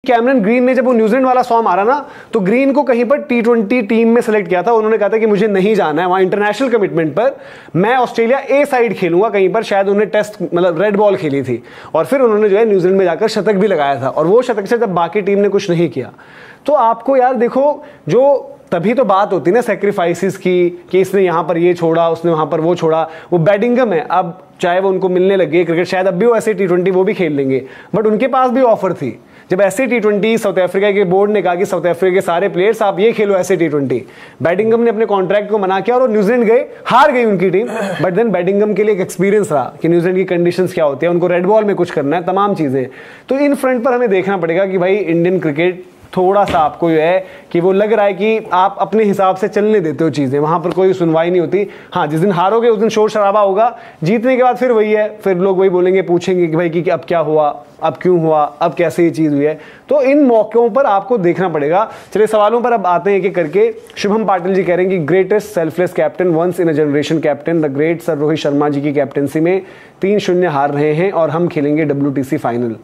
Cameron green ने जब वो न्यूजीलैंड वाला सॉ मारा ना, तो ग्रीन को कहीं पर T20 टीम में सेलेक्ट किया था। उन्होंने कहा था कि मुझे नहीं जाना है वहां इंटरनेशनल कमिटमेंट पर, मैं ऑस्ट्रेलिया ए साइड खेलूंगा कहीं पर। शायद उन्होंने टेस्ट मतलब रेड बॉल खेली थी, और फिर उन्होंने जो है न्यूजीलैंड में जाकर शतक भी लगाया था, और वो शतक से जब बाकी टीम ने कुछ नहीं किया। तो आपको यार देखो, जो तभी तो बात होती है ना सेक्रीफाइसेस की, कि इसने यहां पर ये छोड़ा, उसने वहां पर वो छोड़ा। वो बैडिंगम है, अब चाहे वो उनको मिलने लगे क्रिकेट, शायद अब भी वो ऐसे T20 वो भी खेल लेंगे, बट उनके पास भी ऑफर थी। जब ऐसे T20 साउथ अफ्रीका के बोर्ड ने कहा कि साउथ अफ्रीका के सारे प्लेयर्स आप ये खेलो ऐसे T20, बैडिंगम ने अपने कॉन्ट्रैक्ट को मना किया और वो न्यूजीलैंड गए, हार गई उनकी टीम। बट देन बैडिंगम के लिए एक एक्सपीरियंस रहा कि न्यूजीलैंड की कंडीशंस क्या होती है, उनको रेड बॉल में कुछ करना है, तमाम चीजें। तो इन फ्रंट पर हमें देखना पड़ेगा कि भाई इंडियन क्रिकेट थोड़ा सा आपको जो है कि वो लग रहा है कि आप अपने हिसाब से चलने देते हो चीजें, वहां पर कोई सुनवाई नहीं होती। हाँ, जिस दिन हारोगे उस दिन शोर शराबा होगा, जीतने के बाद फिर वही है, फिर लोग वही बोलेंगे, पूछेंगे कि भाई कि अब क्या हुआ, अब क्यों हुआ, अब कैसे ये चीज हुई है। तो इन मौकों पर आपको देखना पड़ेगा। चलिए सवालों पर अब आते हैं एक एक करके। शुभम पाटिल जी कह रहे हैं कि greatest selfless captain, once in a generation captain, the great sir Rohit Sharma ji की कैप्टनसी में 3-0 हार रहे हैं और हम खेलेंगे WTC फाइनल।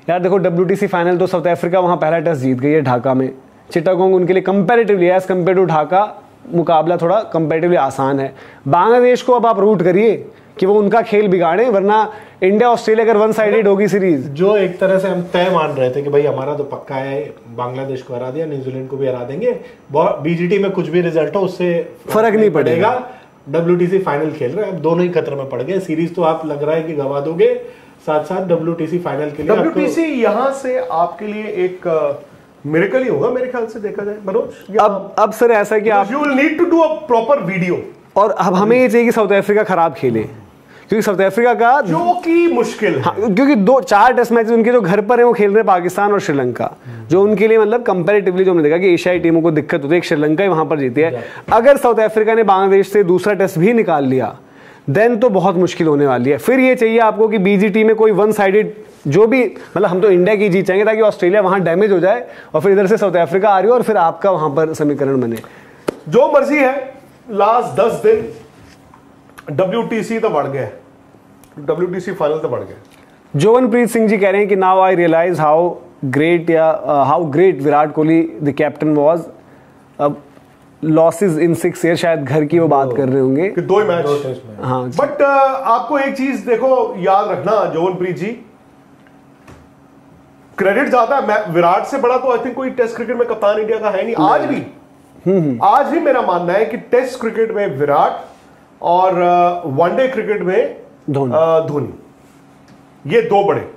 यार देखो, WTC फाइनल तो साउथ अफ्रीका वहां पहला टेस्ट जीत गई है ढाका में। चिटागोंग उनके लिए comparatively as compare to Dhaka मुकाबला थोड़ा कंपैरेटिवली आसान है। बांग्लादेश को अब आप रूट करिए कि वो उनका खेल बिगाड़े, वरना इंडिया ऑस्ट्रेलिया अगर वन साइडेड होगी सीरीज, जो एक तरह से हम तय मान रहे थे कि भाई हमारा तो पक्का है, बांग्लादेश को हरा दिया, न्यूजीलैंड को भी हरा देंगे, BGT में कुछ भी रिजल्ट हो उससे फर्क नहीं पड़ेगा। WTC फाइनल खेल रहे हैं, अब दोनों ही खतरे में पड़ गए। सीरीज तो आप लग रहा है कि गंवा दोगे, साथ साथ WTC फाइनल के लिए। WTC यहां से आपके लिए एक मिरेकल ही होगा मेरे ख्याल से, देखा जाए मनोज। अब सर ऐसा है कि आप you will need to do a proper video, और अब हमें ये चाहिए कि साउथ अफ्रीका खराब खेले, क्योंकि साउथ अफ्रीका का जो कि मुश्किल है। हाँ, क्योंकि 2-4 टेस्ट मैच उनके जो घर पर है वो खेल रहे हैं पाकिस्तान और श्रीलंका, जो उनके लिए मतलब कंपैरेटिवली जो हमने देखा कि एशियाई टीमों को दिक्कत होती है, एक श्रीलंका ही वहां पर जीती है। अगर साउथ अफ्रीका ने बांग्लादेश से दूसरा टेस्ट भी निकाल लिया, देन तो बहुत मुश्किल होने वाली है। फिर ये चाहिए आपको कि BGT में कोई वन साइडेड जो भी, मतलब हम तो इंडिया की जीत चाहेंगे ताकि ऑस्ट्रेलिया वहां डैमेज हो जाए और फिर इधर से साउथ अफ्रीका आ रही हो और फिर आपका वहां पर समीकरण बने। जो मर्जी है, लास्ट 10 दिन WTC तो बढ़ गए, WTC फाइनल तो बढ़ गए। जोवनप्रीत सिंह जी कह रहे हैं कि now I realise how great Virat Kohli the captain was. अब लॉसेस इन 6 ईयर, शायद घर की वो बात कर रहे होंगे कि 2 मैच। हाँ, बट आपको एक चीज देखो याद रखना जोवनप्रीत जी, क्रेडिट जाता है विराट से बड़ा तो आई थिंक कोई टेस्ट क्रिकेट में कप्तान इंडिया का है नहीं। आज भी मेरा मानना है कि टेस्ट क्रिकेट में विराट और वनडे क्रिकेट में धोनी, ये 2 बड़े।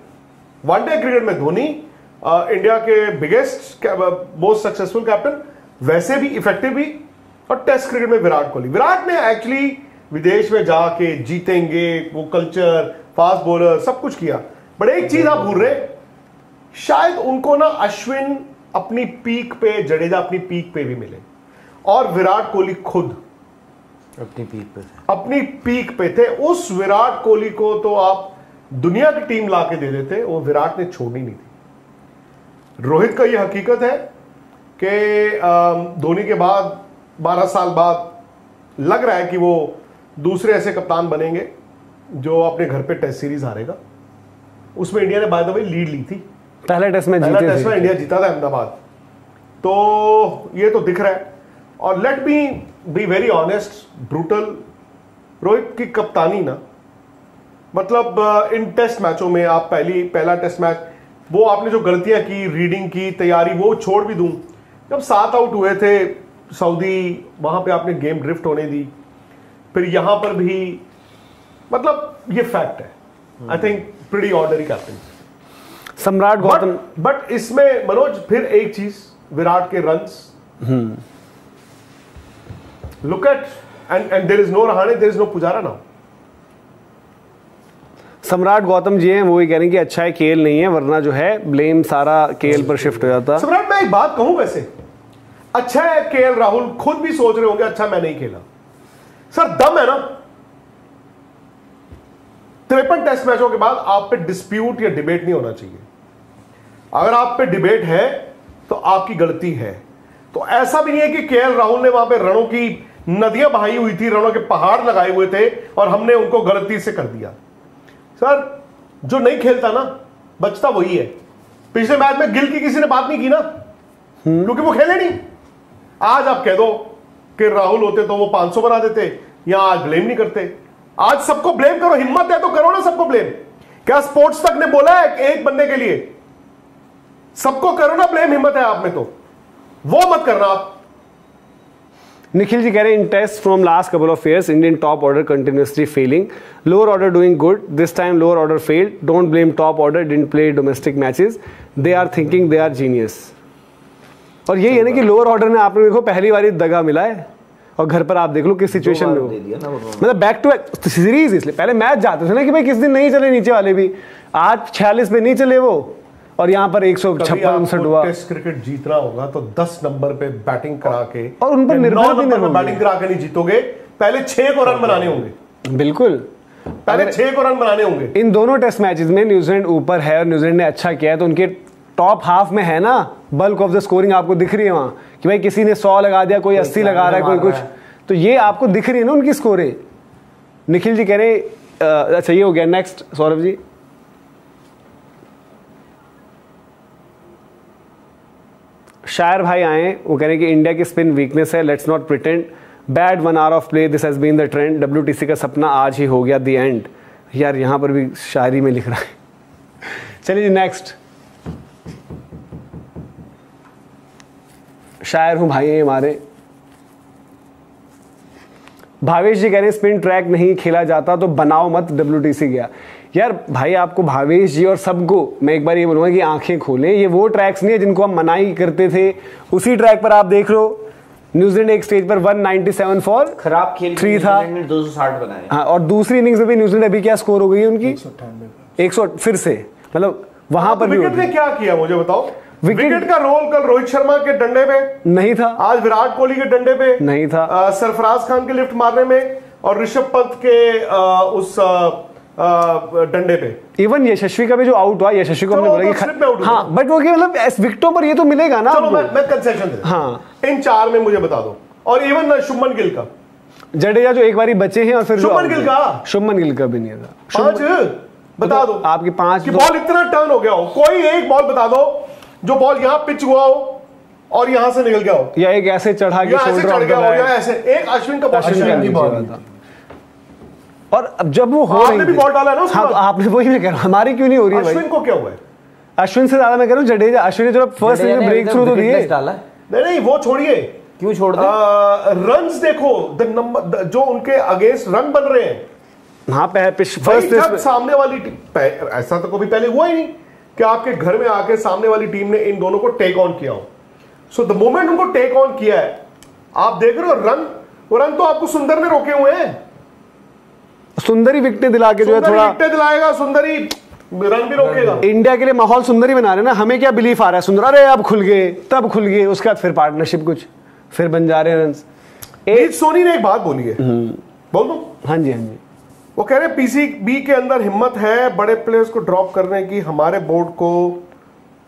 वनडे क्रिकेट में धोनी इंडिया के बिगेस्ट मोस्ट सक्सेसफुल कैप्टन, वैसे भी इफेक्टिव भी, और टेस्ट क्रिकेट में विराट कोहली। विराट ने एक्चुअली विदेश में जाके जीतेंगे, वो कल्चर, फास्ट बॉलर, सब कुछ किया। बट एक चीज आप भूल रहे, शायद उनको ना अश्विन अपनी पीक पे, जडेजा अपनी पीक पे भी मिले, और विराट कोहली खुद अपनी पीक पे थे। उस विराट कोहली को तो आप दुनिया की टीम लाके दे देते, वो विराट ने छोड़नी नहीं थी। रोहित का ये हकीकत है कि धोनी के बाद 12 साल बाद लग रहा है कि वो दूसरे ऐसे कप्तान बनेंगे जो अपने घर पे टेस्ट सीरीज हारेगा। उसमें इंडिया ने बाय द वे लीड ली थी, पहला टेस्ट में इंडिया जीता था अहमदाबाद। तो ये तो दिख रहा है। और let me be very honest, brutal, Rohit की कप्तानी ना, मतलब इन टेस्ट मैचों में आप पहला टेस्ट मैच, वो आपने जो गलतियां की, रीडिंग की, तैयारी, वो छोड़ भी दूं, जब 7 आउट हुए थे सऊदी, वहां पे आपने गेम ड्रिफ्ट होने दी, फिर यहां पर भी, मतलब ये फैक्ट है। I think pretty ordinary captain सम्राट गौतम। बट इसमें मनोज फिर एक चीज, विराट के runs, look at and there is no Rahane, there is no Pujara now. Samrat Gautam जी हैं, वो ही कह रहे हैं कि अच्छा है केएल नहीं है, वरना जो है ब्लेम सारा केएल पर शिफ्ट हो जाता। सम्राट, मैं एक बात कहूं, वैसे अच्छा है केएल राहुल खुद भी सोच रहे होंगे अच्छा मैं नहीं खेला। सर दम है ना, 53 टेस्ट मैचों के बाद आप पे डिस्प्यूट या डिबेट नहीं होना चाहिए। अगर आप पे डिबेट है तो आपकी गलती है। तो ऐसा भी नहीं है कि केएल राहुल ने वहां पे रनों की नदियां बहाई हुई थी, रनों के पहाड़ लगाए हुए थे और हमने उनको गलती से कर दिया। सर जो नहीं खेलता ना, बचता वही है। पिछले मैच में गिल की किसी ने बात नहीं की ना, क्योंकि वो खेले नहीं। आज आप कह दो कि राहुल होते तो वो 500 बना देते, या आज ब्लेम नहीं करते। आज सबको ब्लेम करो, हिम्मत है तो करो ना सबको ब्लेम। क्या स्पोर्ट्स तक ने बोला है एक बंदे के लिए? सबको करो ना ब्लेम, हिम्मत है आप में तो, वो मत करना आप। निखिल जी कह रहे हैं in test from last couple of years Indian top order continuously failing, lower order doing good, this time lower order failed, don't blame top order, didn't play domestic matches, they are thinking they are genius. और यही है ना कि lower order में आपने देखो पहली बार दगा मिला है, और घर पर आप देख लो किस सिचुएशन में हो, मतलब बैक टू बैक सीरीज। इसलिए पहले मैच जाते थे ना कि भाई किस दिन नहीं चले नीचे वाले भी, आज 46 पे नहीं चले वो, और यहाँ पर 156 हुआ। टेस्ट क्रिकेट जीतना होगा तो 10 नंबर पे बैटिंग करा के, और उन पर निर्भर भी नहीं बैटिंग करा के नहीं जीतोगे, पहले 6 को रन बनाने होंगे। बिल्कुल, पहले 6 को रन बनाने होंगे। इन दोनों टेस्ट मैचेस में न्यूजीलैंड ऊपर है और न्यूजीलैंड ने अच्छा किया है, तो उनके टॉप हाफ में है ना बल्क ऑफ द स्कोरिंग आपको दिख रही है वहां, कि भाई किसी ने 100 लगा दिया, कोई 80 लगा रहा है, कोई कुछ, तो ये आपको दिख रही है ना उनकी स्कोरें। निखिल जी कह रहे अच्छा ये हो गया। नेक्स्ट सौरभ जी, शायर भाई आए, वो कह रहे हैं कि इंडिया की स्पिन वीकनेस है, let's not pretend, bad 1 hour of play, this has been the trend, WTC का सपना आज ही हो गया द एंड। यार यहां पर भी शायरी में लिख रहा है। चलिए जी नेक्स्ट, शायर हूं भाई ये हमारे भावेश जी कह रहे हैं स्पिन ट्रैक नहीं खेला जाता तो बनाओ मत, WTC गया। यार भाई आपको भावेश जी और सबको मैं एक बार ये बोलूंगा कि आंखें खोलें, ये वो ट्रैक्स नहीं है जिनको हम मनाई करते थे। उसी ट्रैक पर आप देख लो, न्यूजीलैंड एक स्टेज पर 197 फॉर खराब खेल 3 था, 260 बनाए। हाँ, और दूसरी इनिंग्स में भी न्यूजीलैंड अभी क्या स्कोर हो गई है उनकी 100 फिर से, मतलब वहां पर विकेट ने क्या किया मुझे बताओ। विकेट का रोल कल रोहित शर्मा के डंडे पे नहीं था, आज विराट कोहली के डंडे पे नहीं था, सरफराज खान के लिफ्ट मारने में, और ऋषभ पंत के उस डंडे पे। इवन यशस्वी का भी जो आउट हुआ, यशस्वी को हमने बोला कि हाँ, बट वो मतलब विकेटों पर ये तो मिलेगा ना। चलो मैं कंसेशन दे, हाँ इन 4 में मुझे बता दो। और इवन शुभमन गिल का, जडेजा जो एक बारी बचे हैं, और फिर शुभमन गिल का भी नहीं था। 5 बता दो आपकी 5 बॉल इतना टर्न हो गया हो, कोई एक बॉल बता दो जो बॉल यहां पिच हुआ हो और यहां से निकल गया हो, या एक ऐसे चढ़ा के शोल्डर चढ़ गया हो, या ऐसे एक अश्विन का बॉल था। और अब जब वो हो आपने भी बॉल डाला ना, हाँ, तो आपने वही मैं कह रहा हूं, हमारी क्यों नहीं हो रही है? अश्विन को क्या हुआ है? अश्विन से ज्यादा मैं कह रहा हूं जडेजा। अश्विन ने जो फर्स्ट में ब्रेक थ्रू तो दिए, नहीं वो छोड़िए, क्यों छोड़ दे? रन्स देखो, द नंबर जो उनके अगेंस्ट रन बन रहे हैं। हाँ फर्स्ट जब सामने वाली टीम, ऐसा तो कभी पहले हुआ ही नहीं कि आपके घर में आके सामने वाली टीम ने इन दोनों को टेक ऑन किया हो। सो द मोमेंट उनको टेक ऑन किया है, आप देख रहे हो रन तो आपको सुंदर ने रोके हुए हैं। सुंदरी विकेट दिला के जो है थोड़ा विकेट दिलाएगा, सुंदरी रन भी रोकेगा। इंडिया के लिए माहौल सुंदरी बना रहे ना, हमें क्या बिलीफ आ रहा है सुंदर, अरे अब खुल गए, तब खुल गए, उसके बाद फिर पार्टनरशिप कुछ फिर बन जा रहे हैं रन। सोनी ने एक बात बोली है, बोल दो। हाँ जी हाँ जी, वो कह रहे PCB के अंदर हिम्मत है बड़े प्लेयर्स को ड्रॉप करने की, हमारे बोर्ड को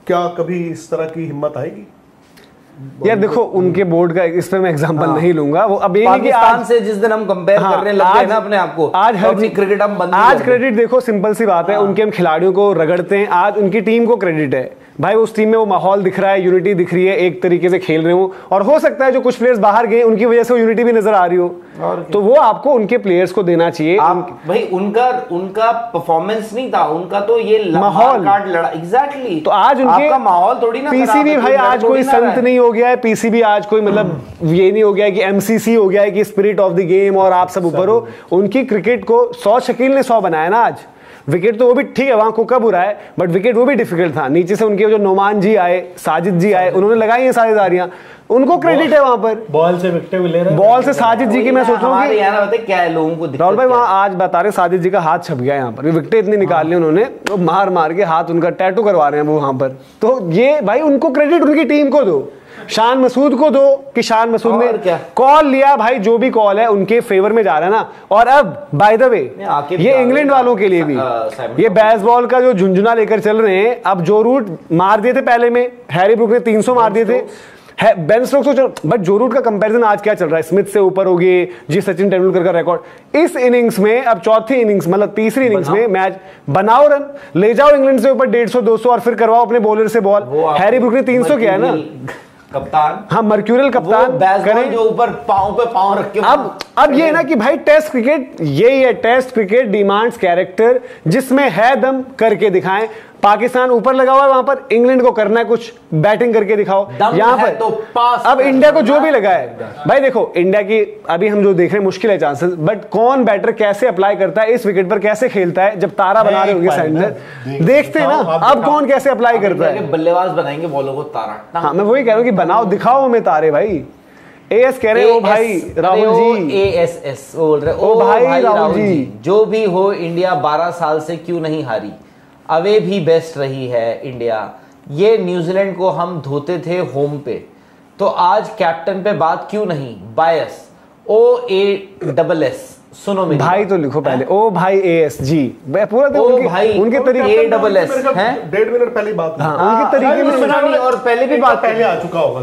क्या कभी इस तरह की हिम्मत आएगी? यार देखो उनके बोर्ड का इस पे मैं एग्जांपल नहीं लूंगा, वो अब ये नहीं कि आज से जिस दिन हम कंपेयर करने लग गए ना अपने आप को, आज हर क्रिकेट हम बंद, आज क्रेडिट देखो सिंपल सी बात है, उनके हम खिलाड़ियों को रगड़ते हैं, आज उनकी टीम को क्रेडिट है भाई, उस टीम में वो माहौल दिख रहा है, यूनिटी दिख रही है, एक तरीके से खेल रहे हो, और हो सकता है जो कुछ प्लेयर्स बाहर गए उनकी वजह से वो यूनिटी भी नजर आ रही हो, तो वो आपको उनके प्लेयर्स को देना चाहिए। भाई उनका परफॉर्मेंस नहीं था, उनका तो ये माहौल कार्ड लड़ा। एग्जैक्टली, तो आज उनके माहौल थोड़ी ना, PCB भाई आज कोई संत नहीं हो गया है, PCB आज कोई मतलब ये नहीं हो गया कि MCC हो गया है कि स्पिरिट ऑफ द गेम और आप सब ऊपर हो। उनकी क्रिकेट को 100 शकील ने 100 बनाया ना आज। विकेट तो वो भी ठीक है, वहां को कब उड़ा है, बट विकेट वो भी डिफिकल्ट था। नीचे से उनके जो नोमान जी आए, साजिद जी आए, उन्होंने लगाई है साझेदारियां, उनको क्रेडिट है वहां पर। बॉल से विकेट भी ले रहे हैं, बॉल से साजिद जी की मैं सोच रहा हूँ क्या है लोगों को राहुल भाई वहां आज बता रहे साजिद जी का हाथ छप गया यहाँ पर, विकेट इतनी निकाल ली उन्होंने, वो मार मार के हाथ उनका टैटू करवा रहे हैं वो वहां पर। तो ये भाई उनको क्रेडिट उनकी टीम को दो, शान मसूद को दो कि शान मसूद ने कॉल लिया भाई, जो भी कॉल है उनके फेवर में जा रहा है ना। और अब बाय द वे ये इंग्लैंड वालों के लिए भी ये बेसबॉल का जो झुंझुना लेकर चल रहे हैं, अब जो रूट मार दिए थे पहले में, हैरी ब्रूक ने 300 मार दिए थे, है बेन स्टोक्स तो, बट जो रूट का कंपैरिजन आज क्या चल रहा है, स्मिथ से ऊपर हो गए जी, सचिन तेंदुलकर का रिकॉर्ड। इस इनिंग्स में अब चौथी इनिंग्स मतलब तीसरी इनिंग्स में मैच बनाओ, रन ले जाओ इंग्लैंड से ऊपर 150 200 और फिर करवाओ अपने बॉलर से बॉल। हैरी ब्रूक ने 300 किया है ना कप्तान, हाँ मर्क्यूरियल कप्तान करें जो ऊपर पांव पे पांव रख के। अब ये है ना कि भाई टेस्ट क्रिकेट यही है, टेस्ट क्रिकेट डिमांड्स कैरेक्टर, जिसमें है दम करके दिखाएं। पाकिस्तान ऊपर लगा हुआ है, वहां पर इंग्लैंड को करना है कुछ, बैटिंग करके दिखाओ। यहां पर तो पास अब इंडिया को जो भी लगा है भाई, देखो इंडिया की अभी हम जो देख रहे हैं मुश्किल है चांसेस, बट कौन बैटर कैसे अप्लाई करता है इस विकेट पर, कैसे खेलता है, जब तारा बना रहे होंगे सेंटर, देखते हैं ना अब कौन कैसे अप्लाई करता है। बल्लेबाज बनाएंगे बॉलों को तारा। हाँ मैं वही कह रहा हूँ कि बनाओ दिखाओ हमें तारे भाई। एएस कह रहे हो भाई राहुल जी, एएसएस बोल रहे ओ भाई राहुल जी, जो भी हो इंडिया 12 साल से क्यों नहीं हारी, अवे भी बेस्ट रही है इंडिया। ये न्यूजीलैंड को हम धोते थे होम पे, तो आज कैप्टन पे बात क्यों नहीं, बायस OASS सुनो मेरी भाई तो लिखो पहले ओ भाई एएस जी, पूरा उनके तरीके ASS है, 1.5 मिनट पहले बात उनके तरीके में सुना नहीं, और पहले भी बात पहले आ चुका होगा।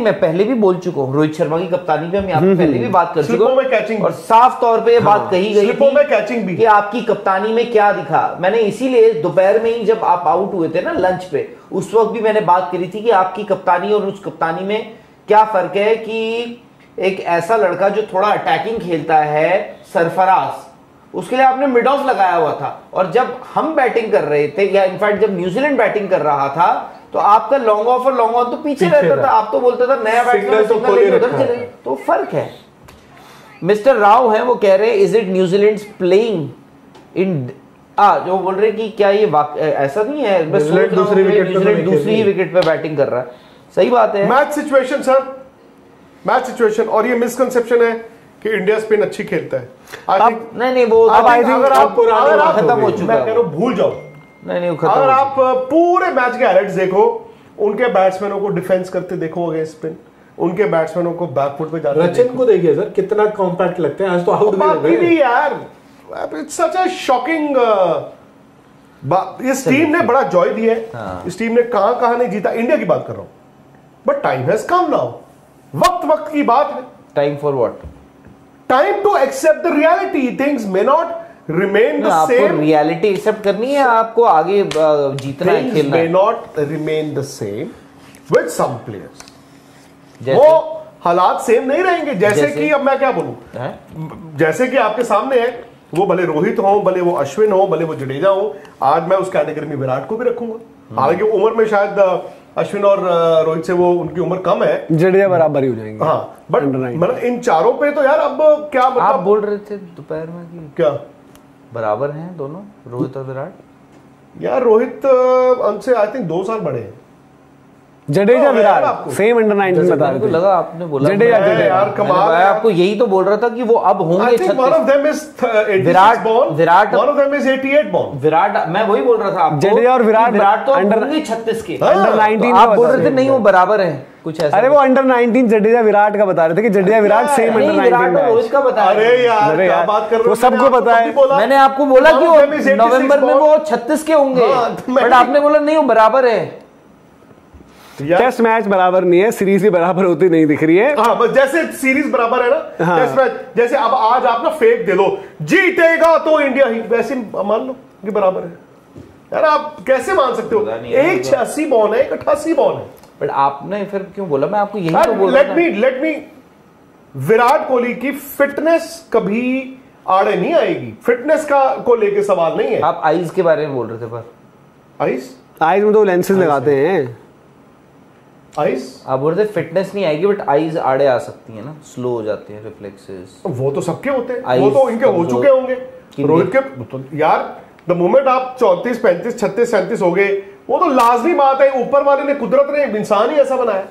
मैं पहले भी बोल चुका हूँ, रोहित शर्मा की कप्तानी पे हम यहाँ पे पहले भी बात कर चुके हैं और साफ तौर पे ये बात कही गई थी कैचिंग भी कि आपकी कप्तानी में क्या दिखा। मैंने इसीलिए दोपहर में ही जब आप आउट हुए थे ना लंच पे, उस वक्त भी मैंने बात करी थी कि आपकी कप्तानी और उस कप्तानी में क्या फर्क है, कि एक ऐसा लड़का जो थोड़ा अटैकिंग खेलता है सरफराज, उसके लिए आपने मिड ऑफ लगाया हुआ था, और जब हम बैटिंग कर रहे थे या इनफैक्ट जब न्यूजीलैंड बैटिंग कर रहा था तो आपका लॉन्ग ऑफ और लॉन्ग ऑन तो पीछे रहता था, आप तो बोलते था नया बैट्समैन तो फर्क है। मिस्टर राव है वो कह रहे हैं is it New Zealand playing in जो बोल रहे कि क्या ये ऐसा नहीं है, दूसरी ही विकेट पे बैटिंग कर रहा है, सही बात है। Match situation sir, match situation, और ये मिसकंसेप्शन है कि इंडिया स्पिन अच्छी खेलता है। नहीं वो अगर आप खत्म हो चुका है, भूल जाओ। नहीं अगर आप पूरे मैच के हाइलाइट्स देखो, उनके बैट्समैनों को डिफेंस करते देखो अगेंस्ट स्पिन, उनके बैट्समैनों को बैकफुट पे जाते रचिन को देखिए सर कितना कॉम्पैक्ट लगते हैं, आज तो आउट भी यार, इट्स सच अ शॉकिंग। इस टीम ने बड़ा जॉय दिया है, इस टीम ने कहां नहीं जीता, इंडिया की बात कर रहा हूं, but time has come now, वक्त की बात है। Time for what? Time to accept the reality, things may not remain the same. आपको रियलिटी एक्सेप्ट करनी है, आपको आगे जीतना है, खेलना है। May not remain the same with some players, वो हालात सेम नहीं रहेंगे। जैसे कि अब मैं क्या बोलूं, जैसे कि आपके सामने है, वो भले रोहित हो, भले वो अश्विन हो, भले वो जडेजा हो, आज मैं उस कैटेगरी में विराट को भी रखूंगा। हालांकि उम्र में शायद अश्विन और रोहित से वो उनकी उम्र कम है, जडेजा बराबर ही हो जाएंगे। हाँ बट मतलब इन चारों पे तो यार अब क्या मतलब, आप बोल रहे थे दोपहर में कि क्या बराबर हैं दोनों, रोहित और विराट? यार रोहित हमसे आई थिंक 2 साल बड़े हैं। जडेजा विराट सेम अंडर 19 बता रहे थे। लगा आपने बोला जडेजा यार कमाल है। आपको यही तो बोल रहा था कि वो अब होंगे 36। One of them is 86 born, Virat one of them is 88 born। Virat, मैं वही बोल रहा था आपको, जडेजा और विराट तो अंडर 36 के, अंडर 19 आप बोल रहे थे नहीं वो बराबर है कुछ ऐसा। अरे वो अंडर 19 जडेजा विराट का बता रहे थे कि जडेजा विराट सेम अंडर 19 में। रोहित का बताया। अरे यार क्या बात कर रहे हो, वो सबको पता है। मैंने आपको बोला कि वो नवंबर में वो 36 के होंगे, बट आपने बोला नहीं वो बराबर है। टेस्ट मैच बराबर नहीं है, सीरीज भी बराबर होती नहीं दिख रही है। हाँ बस जैसे सीरीज बराबर है ना, हाँ। टेस्ट मैच जैसे अब आज आप ना फेक दे दो जीतेगा तो इंडिया ही, वैसे मान लो कि बराबर है। यार आप कैसे मान सकते हो, एक 86 बॉल है, एक 88 बॉल है। बट आपने फिर क्यों बोला, मैं आपको यही तो बोल रहा था। लेट मी विराट कोहली की फिटनेस कभी आड़े नहीं आएगी, फिटनेस का को लेके सवाल नहीं है। आप आईज के बारे में बोल रहे थे, पर आईज में तो लेंसेज लगाते हैं। आइस आप बोल रहे फिटनेस नहीं आएगी, बट आईज आड़े आ सकती है ना, स्लो हो जाती है रिफ्लेक्सेस। वो तो सबके होते हैं, वो तो इनके हो चुके होंगे रोहित के तो। यार द मोमेंट आप 34 35 36 37 हो गए, वो तो लाजमी बात है, ऊपर वाले ने, कुदरत ने, इंसान ही ऐसा बनाया।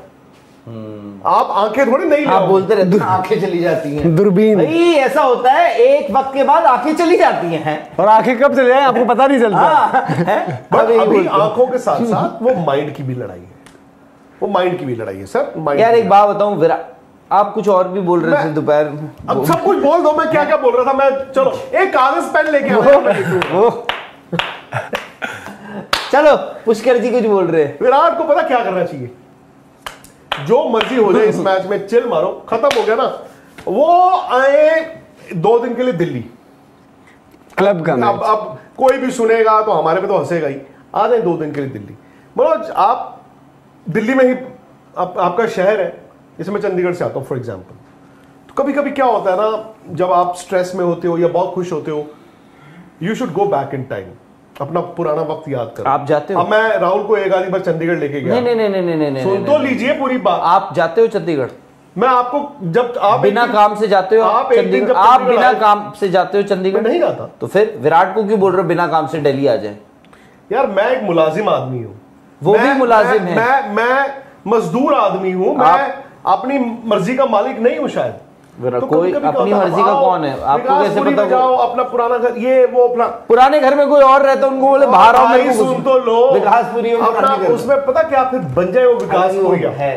आप आंखें थोड़ी नहीं, आप बोलते रहते हैं आंखें चली जाती हैं, दूरबीन ऐसा होता है, एक वक्त के बाद आंखें चली जाती हैं। और आंखें कब चले जाए आपको पता नहीं चलता। बट अभी आंखों के साथ साथ वो माइंड की भी लड़ाई है, वो माइंड की भी लड़ाई है सर। यार एक बात बताऊं, विराट आप कुछ और भी बोल रहे थे दोपहर में। अब सब कुछ बोल दो, मैं क्या क्या बोल रहा था। मैं चलो एक कागज पेन लेके चलो पुष्कर जी कुछ बोल रहे हैं। विराट को पता क्या करना चाहिए, जो मर्जी हो जाए इस मैच में, चिल मारो, खत्म हो गया ना। वो आए 2 दिन के लिए दिल्ली क्लब का मैच। अब कोई भी सुनेगा तो हमारे पे तो हंसेगा ही। आ जाए 2 दिन के लिए दिल्ली, मतलब आप दिल्ली में ही आपका शहर है, जैसे मैं चंडीगढ़ से आता हूँ फॉर एग्जाम्पल, तो कभी कभी क्या होता है ना, जब आप स्ट्रेस में होते हो या बहुत खुश होते हो, you should go back in time, अपना पुराना वक्त याद करो। आप जाते हो? अब मैं राहुल को एक आधी बार चंडीगढ़ लेके गया। नहीं, सुन तो लीजिए पूरी बात। आप जाते हो चंडीगढ़? मैं आपको, जब आप बिना काम से जाते हो आप चंडीगढ़? आप बिना काम से जाते हो चंडीगढ़? नहीं जाता। तो फिर विराट को क्यों बोल रहे हो बिना काम से दिल्ली आ जाए? यार मैं एक मुलाजिम आदमी हूँ, वो भी मुलाजिम है। मैं मजदूर आदमी हूँ, मैं अपनी मर्जी का मालिक नहीं हूँ शायद। तो कोई अपनी मर्जी का कौन है? आपको कैसे पता? जाओ अपना पुराना घर, ये वो अपना पुराने घर में कोई और रहता, उनको बोले बाहर आओ, मेरे को सुन तो लो। विकासपुरी अपना उसमें पता क्या, फिर बन जाए वो विकासपुरिया है,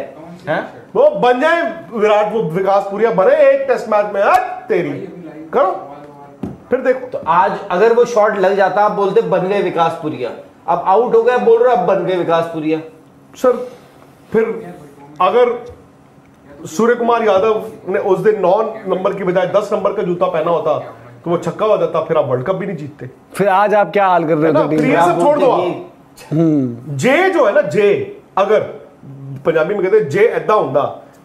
वो बन जाए विराट, वो विकासपुरिया बने एक टेस्ट मैच में। तेरी करो फिर देखो। तो आज अगर वो शॉट लग जाता, आप बोलते बन गए विकासपुरिया, अब आउट हो गया बोल रहे अब बन गए विकासपुरिया। सर फिर अगर सूर्य कुमार यादव ने उस दिन 9 नंबर की बजाय 10 नंबर का जूता पहना होता तो वो छक्का हो जाता, फिर आप वर्ल्ड कप भी नहीं जीतते। फिर आज आप क्या हाल कर रहे हो? ये सब छोड़ दो आप। जे जो है ना, जे अगर पंजाबी में कहते हैं जे ऐदा होता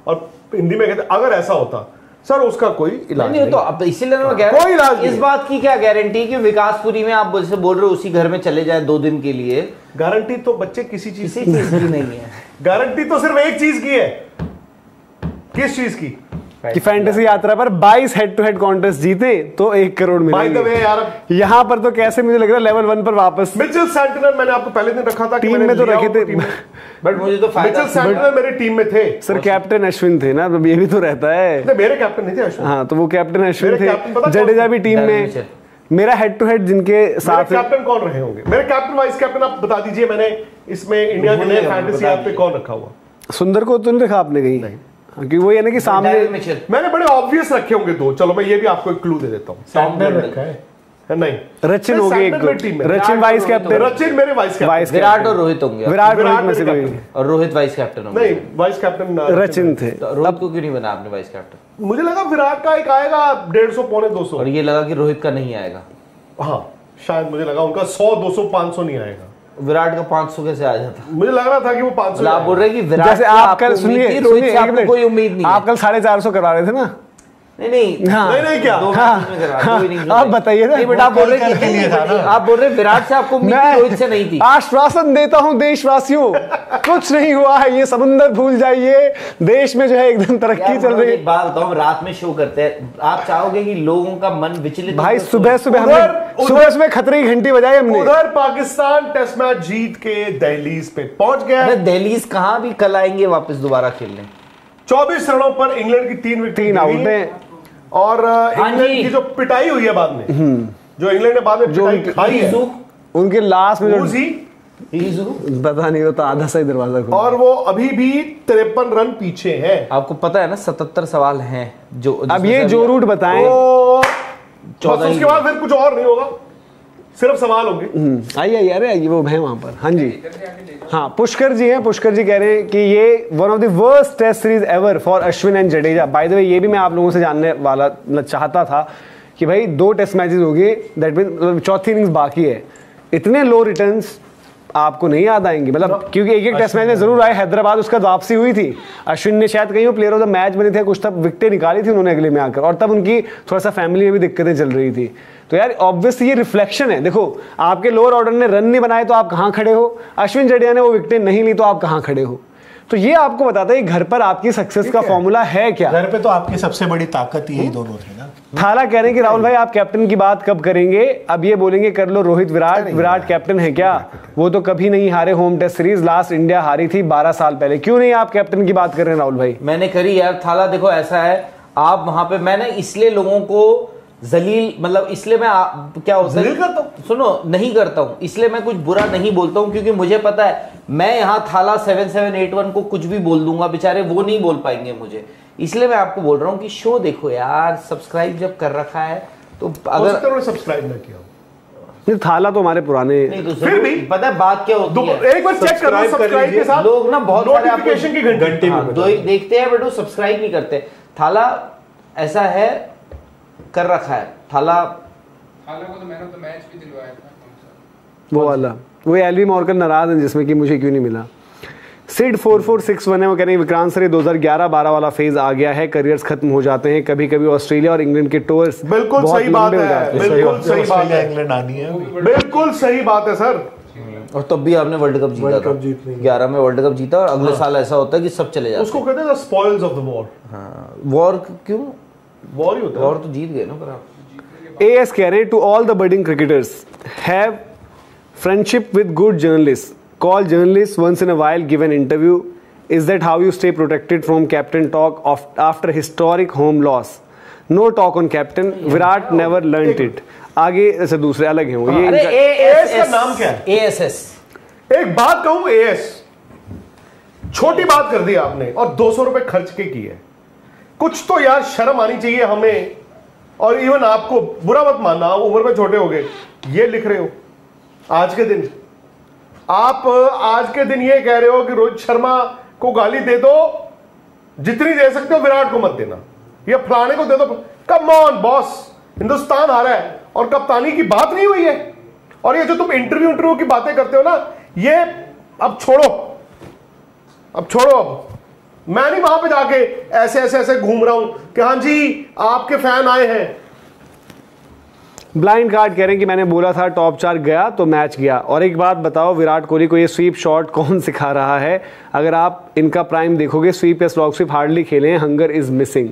और हिंदी में कहते अगर ऐसा होता, सर उसका कोई इलाज नहीं। तो अब इसीलिए मैं कह रहा हूं, इस बात की क्या गारंटी कि विकासपुरी में आप जैसे बोल रहे हो उसी घर में चले जाए 2 दिन के लिए? गारंटी तो बच्चे किसी चीज की नहीं है। गारंटी तो सिर्फ एक चीज की है। किस चीज की? कि फैंटेसी यात्रा पर 22 हेड टू हेड कॉन्टेस्ट जीते तो 1 करोड़ मिलेंगे। यार यहाँ पर तो कैसे मुझे लग रहा है लेवल 1 पर वापस। मिचेल सैंटनर मैंने आपको पहले दिन रखा था, टीम में तो रखे थे, बट मुझे तो मिचेल सैंटनर मेरी टीम में थे। सर कैप्टन अश्विन थे ना, ये भी तो रहता है। मेरे कैप्टन नहीं थे अश्विन। हाँ तो वो कैप्टन अश्विन थे, जडेजा भी टीम में। मेरा हेड टू हेड जिनके साथ कैप्टन कौन रहे होंगे? मेरे कैप्टन वाइस कैप्टन आप बता दीजिए। मैंने इसमें इंडिया के लिए फैंटेसी ऐप पे कौन रखा हुआ? सुंदर को तो नहीं रखा आपने कहीं? नहीं, क्योंकि वो ये ना कि सामने मैंने बड़े ऑब्वियस रखे होंगे 2। चलो मैं ये भी आपको एक क्लू दे देता हूँ। नहीं, रचिन हो गए, रचिन वाइस कैप्टन, रचिन मेरे वाइस कैप्टन, विराट और रोहित होंगे। विराट में से कोई, और रोहित वाइस कैप्टन होंगे। नहीं, वाइस कैप्टन रचिन थे। रोहित को क्यों नहीं बना आपने वाइस कैप्टन? मुझे लगा विराट का एक आएगा 150 पौने 200, और ये लगा कि रोहित का नहीं आएगा। हाँ शायद मुझे लगा उनका 100 200 500 नहीं आएगा। विराट का 500 कैसे आ जाता? मुझे लग रहा था कि वो 500। आप बोल रहे हैं कि विराट जैसे आप कल सुनिए, रोहित से आपको कोई उम्मीद नहीं, आप कल 450 करवा रहे थे ना? नहीं हाँ, नहीं क्या? आप बताइए ना। आप बोल रहे विराट से आपको उम्मीद रोहित से नहीं थी। आश्वासन देता हूं देशवासियों, कुछ नहीं हुआ है, ये समुंदर भूल जाइए, देश में जो है एकदम तरक्की चल रही है। एक बात बताओ, हम रात में शो करते हैं, आप चाहोगे कि लोगों का मन विचलित? भाई सुबह सुबह खतरे की घंटी बजाई हमने। उधर पाकिस्तान टेस्ट मैच जीत के दहलीज पे पहुंच गया। दहलीज कहां भी कल आएंगे वापस दोबारा खेलने। 24 रनों पर इंग्लैंड की 3 विकेट, 3 आउट है। और इंग्लैंड की जो पिटाई हुई है बाद में, जो इंग्लैंड ने बाद में पिटाई खाई है, उनके लास्ट में जो पता नहीं होता, आधा सही दरवाजा खोला, और वो अभी भी 53 रन पीछे हैं। आपको पता है ना 77 सवाल हैं जो अब ये जो रूट बताएं, उसके बाद फिर कुछ और नहीं होगा, सिर्फ सवाल होंगे। आइए अरे वो है वहां पर। हाँ जी, हाँ पुष्कर जी हैं। पुष्कर जी कह रहे हैं कि ये one of the worst test series ever for Ashwin and Jadeja. By the way ये भी मैं आप लोगों से जानने वाला चाहता था कि भाई 2 टेस्ट मैचेस हो गए, दैट मीन चौथी इनिंग्स बाकी है, इतने लो रिटर्न्स आपको नहीं याद आएंगे? मतलब क्योंकि एक टेस्ट मैच में जरूर आए, हैदराबाद उसका वापसी हुई थी, अश्विन ने शायद कहीं प्लेयर ऑफ द मैच बने थे, कुछ तब विकेटें निकाली थी उन्होंने अगले में आकर, और तब उनकी थोड़ा सा फैमिली में भी दिक्कतें चल रही थी। तो यार ऑब्वियसली ये रिफ्लेक्शन है। देखो आपके लोअर ऑर्डर ने रन नहीं बनाए तो आप कहां खड़े हो, अश्विन जडेजा ने वो विकेटें नहीं ली तो आप कहां खड़े हो। तो ये आपको बताता है घर पर आपकी सक्सेस का फॉर्मूला है क्या? घर पे तो आपकी सबसे बड़ी ताकत यही दोनों थे ना। थाला कह रहे हैं कि राहुल भाई आप कैप्टन की बात कब करेंगे? अब ये बोलेंगे कर लो रोहित विराट, विराट कैप्टन है क्या? वो तो कभी नहीं हारे home test series, last India हारी थी 12 साल पहले। क्यों नहीं आप कैप्टन की बात कर रहे हैं राहुल भाई? मैंने करी यार थाला, देखो ऐसा है, आप वहां पे मैंने इसलिए लोगों को जलील, मतलब इसलिए मैं क्या होता है करता हूँ, सुनो नहीं करता हूँ, इसलिए मैं कुछ बुरा नहीं बोलता हूँ, क्योंकि मुझे पता है मैं यहाँ थाला 7781 को कुछ भी बोल दूंगा, बेचारे वो नहीं बोल पाएंगे मुझे। इसलिए मैं आपको बोल रहा हूँ कि शो देखो यार, सब्सक्राइब जब कर रखा है तो अगर सब्सक्राइब ना किया नहीं, थाला तो हमारे पुराने। तो फिर भी पता है बात क्या होती है, एक बार चेक करो सब्सक्राइब के साथ। लोग ना बहुत सारे नोटिफिकेशन की घंटे में देखते हैं बट वो सब्सक्राइब नहीं करते। थाला ऐसा है कर रखा है, थाला को तो मैंने तो मैच भी दिलवाया था वो वाला, वो एलवी मॉर्गन नाराज है जिसमें कि मुझे क्यों नहीं मिला। सिड 4461 है, वो कह रहे हैं विक्रांत सर 2011-12 वाला फेज आ गया है, करियर्स खत्म हो जाते हैं, कभी कभी ऑस्ट्रेलिया और इंग्लैंड के टूर्स बिल्कुल सही बात है, बिल्कुल सही बात है, इंग्लैंड आनी है, बिल्कुल सही बात है सर। और तब भी आपने वर्ल्ड कप जीता था, 11 में वर्ल्ड कप जीता और अगले साल ऐसा होता है कि सब चले जाते हैं। उसको कहते हैं स्पॉइल्स ऑफ द वॉर। हाँ, वॉर क्यों? वॉर ही होता है, वॉर तो जीत गए ना पर आप। AS कह रहे to all the budding cricketers have friendship with good journalist, call journalists once in a while, give an interview. Is that how you stay protected from captain talk after historic home loss? No talk on captain. Virat never learnt it. आगे ऐसे दूसरे अलग हैं वो। ये अरे AS का नाम क्या है? ASS। एक बात कहूं, AS छोटी बात कर दी आपने और 200 रुपए खर्च के किए। कुछ तो यार शर्म आनी चाहिए हमें, और इवन आपको बुरा मत मानना, आप उम्र में छोटे हो गए, ये लिख रहे हो आज के दिन। आप आज के दिन ये कह रहे हो कि रोहित शर्मा को गाली दे दो, जितनी दे सकते हो, विराट को मत देना, या फलाने को दे दो। कम ऑन बॉस, हिंदुस्तान हारा है और कप्तानी की बात नहीं हुई है। और ये जो तुम इंटरव्यू की बातें करते हो ना, ये अब छोड़ो, अब छोड़ो। अब मैं नहीं वहां पे जाके ऐसे ऐसे ऐसे घूम रहा हूं कि हाँ जी आपके फैन आए हैं। ब्लाइंड कार्ड कह रहे हैं कि मैंने बोला था टॉप 4 गया तो मैच गया। और एक बात बताओ, विराट कोहली को ये स्वीप शॉट कौन सिखा रहा है? अगर आप इनका प्राइम देखोगे, स्वीप या स्लॉग स्वीप हार्डली खेले हैं, हंगर इज मिसिंग।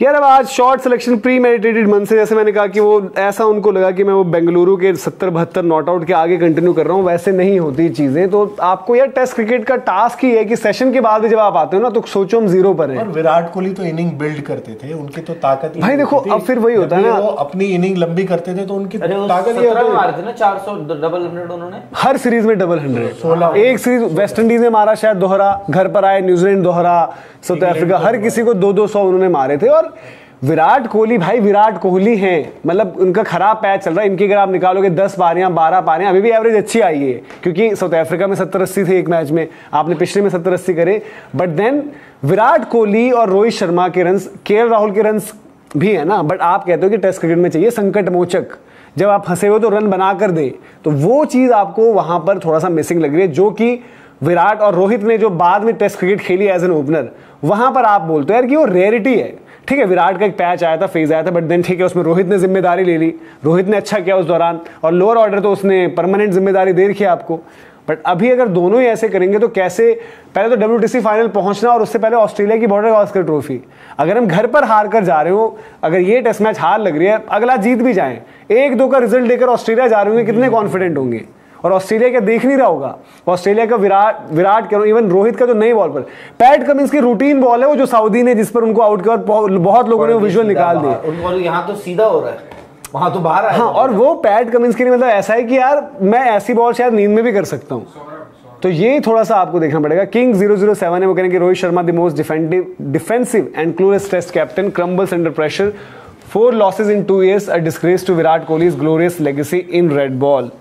यार अब आज शॉर्ट सिलेक्शन प्री मेडिटेटेड मन से, जैसे मैंने कहा कि वो ऐसा उनको लगा कि मैं वो बेंगलुरु के 70-72 नॉट आउट के आगे कंटिन्यू कर रहा हूँ, वैसे नहीं होती चीजें। तो आपको यार टेस्ट क्रिकेट का टास्क ही है कि सेशन के बाद भी जब आप आते हो ना तो सोचो हम 0 पर हैं। और विराट कोहली तो इनिंग बिल्ड करते थे, उनकी तो ताकत भाई देखो अब फिर वही होता है ना, वो अपनी इनिंग लंबी करते थे तो उनकी ताकत ये मारे थे ना 400 डबल 100 उन्होंने हर सीरीज में डबल 100। एक सीरीज वेस्ट इंडीज में मारा शायद दोहरा, घर पर आए न्यूजीलैंड दोहरा, साउथ अफ्रीका, हर किसी को 200 उन्होंने मारे थे। और विराट कोहली भाई विराट कोहली हैं, मतलब उनका खराब पैच चल रहा है। इनकी अगर आप निकालोगे 10 पारियां 12 पारियां, अभी भी एवरेज अच्छी आई है, क्योंकि साउथ अफ्रीका में 70-80 थे एक मैच में, आपने पिछले में 70-80 करे। बट देन विराट कोहली और रोहित शर्मा के रन्स, केएल राहुल के रन्स भी है ना, बट आप कहते हो कि टेस्ट क्रिकेट में चाहिए संकट मोचक, जब आप फंसे हो तो रन बना कर दे, तो वो चीज आपको वहां पर थोड़ा सा मिसिंग लग रही है, जो कि विराट और रोहित ने जो बाद में टेस्ट क्रिकेट खेली एज एन ओपनर, वहां पर आप बोलते हो यार कि वो रेयरिटी है। ठीक है, विराट का एक पैच आया था, फेज आया था, बट देन ठीक है, उसमें रोहित ने जिम्मेदारी ले ली, रोहित ने अच्छा किया उस दौरान, और लोअर ऑर्डर तो उसने परमानेंट जिम्मेदारी दे रखी है आपको। बट अभी अगर दोनों ही ऐसे करेंगे तो कैसे? पहले तो WTC फाइनल पहुंचना और उससे पहले ऑस्ट्रेलिया की बॉर्डर गावस्कर ट्रॉफी। अगर हम घर पर हार कर जा रहे हो, अगर ये टेस्ट मैच हार लग रही है, अगला जीत भी जाए, 1-2 का रिजल्ट लेकर ऑस्ट्रेलिया जा रहे होंगे, कितने कॉन्फिडेंट होंगे? और ऑस्ट्रेलिया क्या देख नहीं रहा होगा? ऑस्ट्रेलिया का विराट कह रहा हूं, इवन रोहित का जो नई बॉल पर पैट कमिंस की रूटीन बॉल है, वो जो सऊदी ने जिस पर उनको आउट किया, बहुत लोगों ने वो विजुअल निकाल दिए। यहाँ तो सीधा हो रहा है, वहां तो बाहर आया। हाँ, और वो पैट कमिंस के लिए मतलब ऐसा है कि यार मैं ऐसी बॉल शायद नींद में भी कर सकता हूँ, तो ये थोड़ा सा आपको देखना पड़ेगा। किंग 007 है, वो कहेंगे Rohit Sharma the most defensive and clueless test captain crumbles under pressure, 4 losses in 2 years, a disgrace to Virat Kohli's glorious legacy in red ball.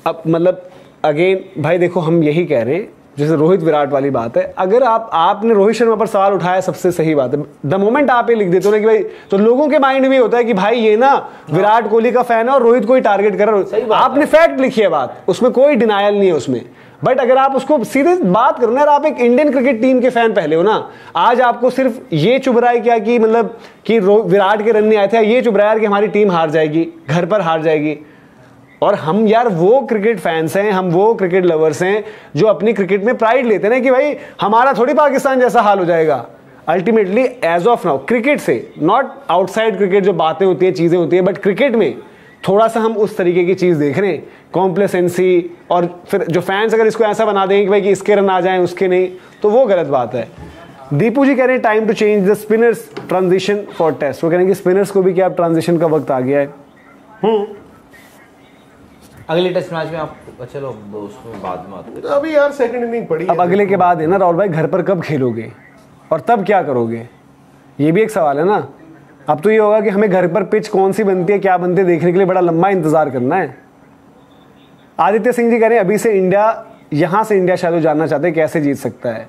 अब मतलब अगेन भाई देखो, हम यही कह रहे हैं, जैसे रोहित विराट वाली बात है, अगर आपने रोहित शर्मा पर सवाल उठाया, सबसे सही बात है, द मोमेंट आप ये लिख देते हो ना कि भाई, तो लोगों के माइंड में होता है कि भाई ये ना विराट कोहली का फैन है और रोहित को ही टारगेट कर रहा है। आपने फैक्ट लिखी है बात, उसमें कोई डिनायल नहीं है उसमें। बट अगर आप उसको सीधे बात करो ना यार, आप एक इंडियन क्रिकेट टीम के फैन पहले हो ना, आज आपको सिर्फ ये चुभ रहा है क्या कि मतलब कि विराट के रन नहीं आए थे, ये चुभ रहा है कि हमारी टीम हार जाएगी, घर पर हार जाएगी। और हम यार वो क्रिकेट फैंस हैं, हम वो क्रिकेट लवर्स हैं जो अपनी क्रिकेट में प्राइड लेते हैं कि भाई हमारा थोड़ी पाकिस्तान जैसा हाल हो जाएगा। Ultimately as of now cricket से, नॉट आउटसाइड क्रिकेट जो बातें होती है, चीजें होती है, बट क्रिकेट में थोड़ा सा हम उस तरीके की चीज देख रहे हैं, कॉम्प्लेसेंसी। और फिर जो फैंस अगर इसको ऐसा बना देंगे कि भाई कि इसके रन आ जाएं उसके नहीं, तो वो गलत बात है। दीपू जी कह रहे हैं time to change the spinners transition for test. वो कह रहे हैं कि स्पिनर्स को भी क्या अब ट्रांजिशन का वक्त आ गया है। अगले टेस्ट मैच में आप चलो दोस्तों बाद में बात करें। अभी यार सेकंड इनिंग पड़ी अब अगले के बाद है ना राहुल भाई, घर पर कब खेलोगे और तब क्या करोगे, ये भी एक सवाल है ना। अब तो ये होगा कि हमें घर पर पिच कौन सी बनती है, क्या बनती है, देखने के लिए बड़ा लंबा इंतजार करना है। आदित्य सिंह जी कह रहे हैं अभी से इंडिया, यहां से इंडिया शायद जानना चाहते हैं कैसे जीत सकता है।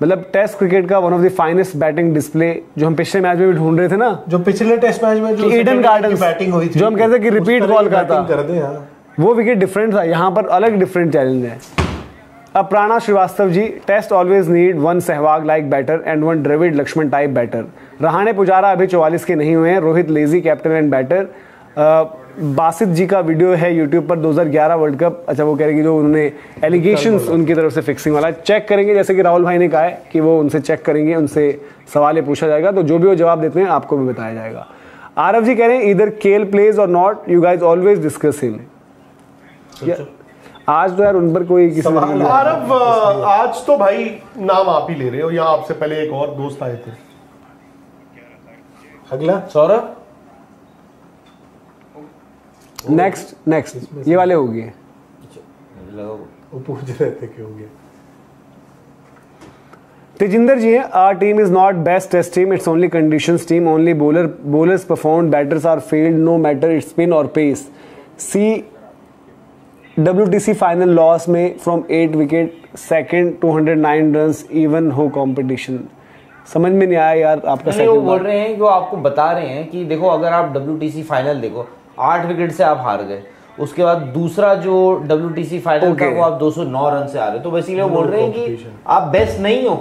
मतलब टेस्ट क्रिकेट का one of the finest batting display जो हम पिछले मैच में भी ढूंढ रहे थे ना, जो पिछले टेस्ट मैच में जो ईडन गार्डन्स बैटिंग हुई थी, जो हम कहते हैं कि रिपीट बॉल का था, कर दे, वो विकेट डिफरेंट था। यहाँ पर अलग डिफरेंट चैलेंज है। अब Prana Srivastava ji, test always need one Sehwag like batter and one Dravid Laxman type batter. Rahane Pujara अभी 44 के नहीं हुए हैं। Rohit lazy captain and batter. Basit ji का वीडियो है यूट्यूब पर 2011 वर्ल्ड कप, अच्छा वो कह रहे कि जो उन्होंने एलिगेशंस उनकी तरफ से फिक्सिंग वाला चेक करेंगे, जैसे कि राहुल भाई ने कहा है कि वो उनसे चेक करेंगे, उनसे सवाल ये पूछा जाएगा, तो जो भी वो जवाब देते हैं आपको भी बताया जाएगा। आरव जी कह रहे हैं इधर केल प्लेज और not, you guys always discuss him. आज तो यार उन पर कोई किसी आरव, आज तो भाई नाम आप ही ले रहे हो, या आपसे पहले एक और दोस्त आए थे। अगला सौरभ, नेक्स्ट ये वाले हो गए। वो पूछ रहे थे क्यों गया। तेजिंदर जी हैं, our team is not best test team, it's only conditions team, only bowlers perform, batters are failed no matter it's spin और pace. See WTC final loss में from 8 wicket, second 209 runs, even हो competition. समझ में नहीं आया यार आपका। नहीं, वो बोल रहे हैं कि वो आपको बता रहे हैं कि देखो अगर आप WTC फाइनल देखो 8 विकेट से आप हार गए, उसके बाद दूसरा जो WTC फाइनल था वो आप 209 रन से आ रहे, तो बेसिकली वो बोल रहे हैं कि आप बेस्ट नहीं हो।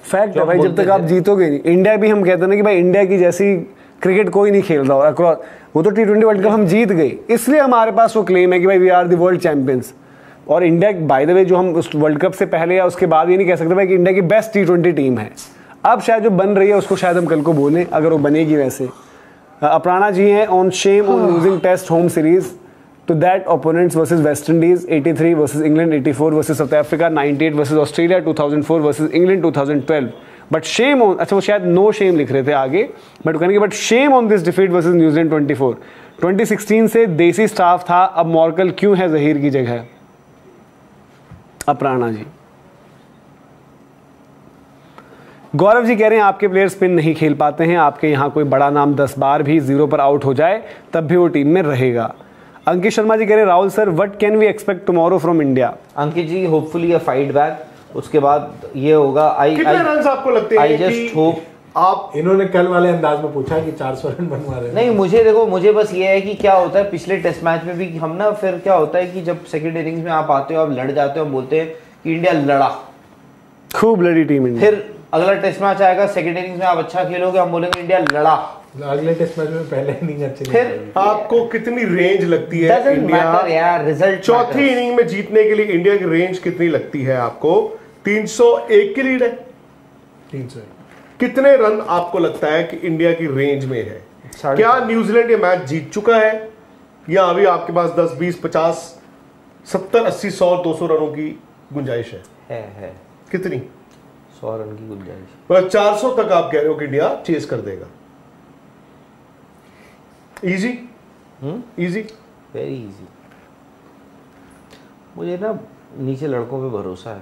फैक्ट है भाई, जब तक आप जीतोगे नहीं। इंडिया भी हम कहते हैं ना कि भाई इंडिया की जैसी क्रिकेट कोई नहीं खेल रहा, और वो तो T20 वर्ल्ड कप हम जीत गए, इसलिए हमारे पास वो क्लेम है कि भाई we are the world champions. और इंडिया बाय द वे जो हम उस वर्ल्ड कप से पहले या उसके बाद ये नहीं कह सकते भाई कि इंडिया की बेस्ट T20 टीम है। अब शायद जो बन रही है उसको शायद हम कल को बोलें, अगर वो बनेगी वैसे। अप्राणा जी हैं, on shame on losing test home series to that opponents versus West Indies, 83 versus England, 84 versus South Africa, 98 versus Australia, 2004 versus England, 2012। But shame on, अच्छा वो शायद नो शेम लिख रहे थे आगे, बट कहेंगे but shame on this defeat versus New Zealand 24। 2016 से देसी स्टाफ था, अब मॉर्कल क्यों है जहीर की जगह? अप्राणा जी। गौरव जी कह रहे हैं आपके प्लेयर स्पिन नहीं खेल पाते हैं, आपके यहाँ कोई बड़ा नाम 10 बार भी 0 पर आउट हो जाए तब भी वो टीम में रहेगा। अंकित शर्मा जी कह रहे हैं Rahul sir what can we expect tomorrow from India? Ankit ji hopefully a fight back, उसके बाद ये होगा। कितने रन आपको लगते हैं? आई जस्ट होप आप, इन्होंने कल वाले अंदाज में पूछा कि 400 रन बनवा रहे हैं। नहीं, मुझे देखो, मुझे बस ये है कि क्या होता है पिछले टेस्ट मैच में भी हम ना, फिर क्या होता है कि जब सेकंड इनिंग्स में आप आते हो, आप लड़ जाते हो, हम बोलते हैं कि इंडिया लड़ा, खूब लड़ी टीम इंडिया। फिर अगला टेस्ट मैच आएगा, सेकंड इनिंग्स में आप अच्छा खेलोगे, हम बोलेंगे इंडिया लड़ा। अगले टेस्ट मैच में पहले इनिंग अच्छी, फिर आपको कितनी रेंज लगती है इंडिया रिजल्ट चौथी इनिंग में जीतने के लिए? इंडिया की रेंज कितनी लगती है आपको? 301 की लीड है, 301। कितने रन आपको लगता है कि इंडिया की रेंज में है? क्या न्यूजीलैंड ये मैच जीत चुका है, या अभी आपके पास 10, 20, 50, 70, 80, 100, 200 रनों की गुंजाइश है? कितनी? 100 रन की गुंजाइश। मतलब 400 तक आप कह रहे हो कि इंडिया चेस कर देगा? Easy, easy, very easy. मुझे ना नीचे लड़कों पे भरोसा है।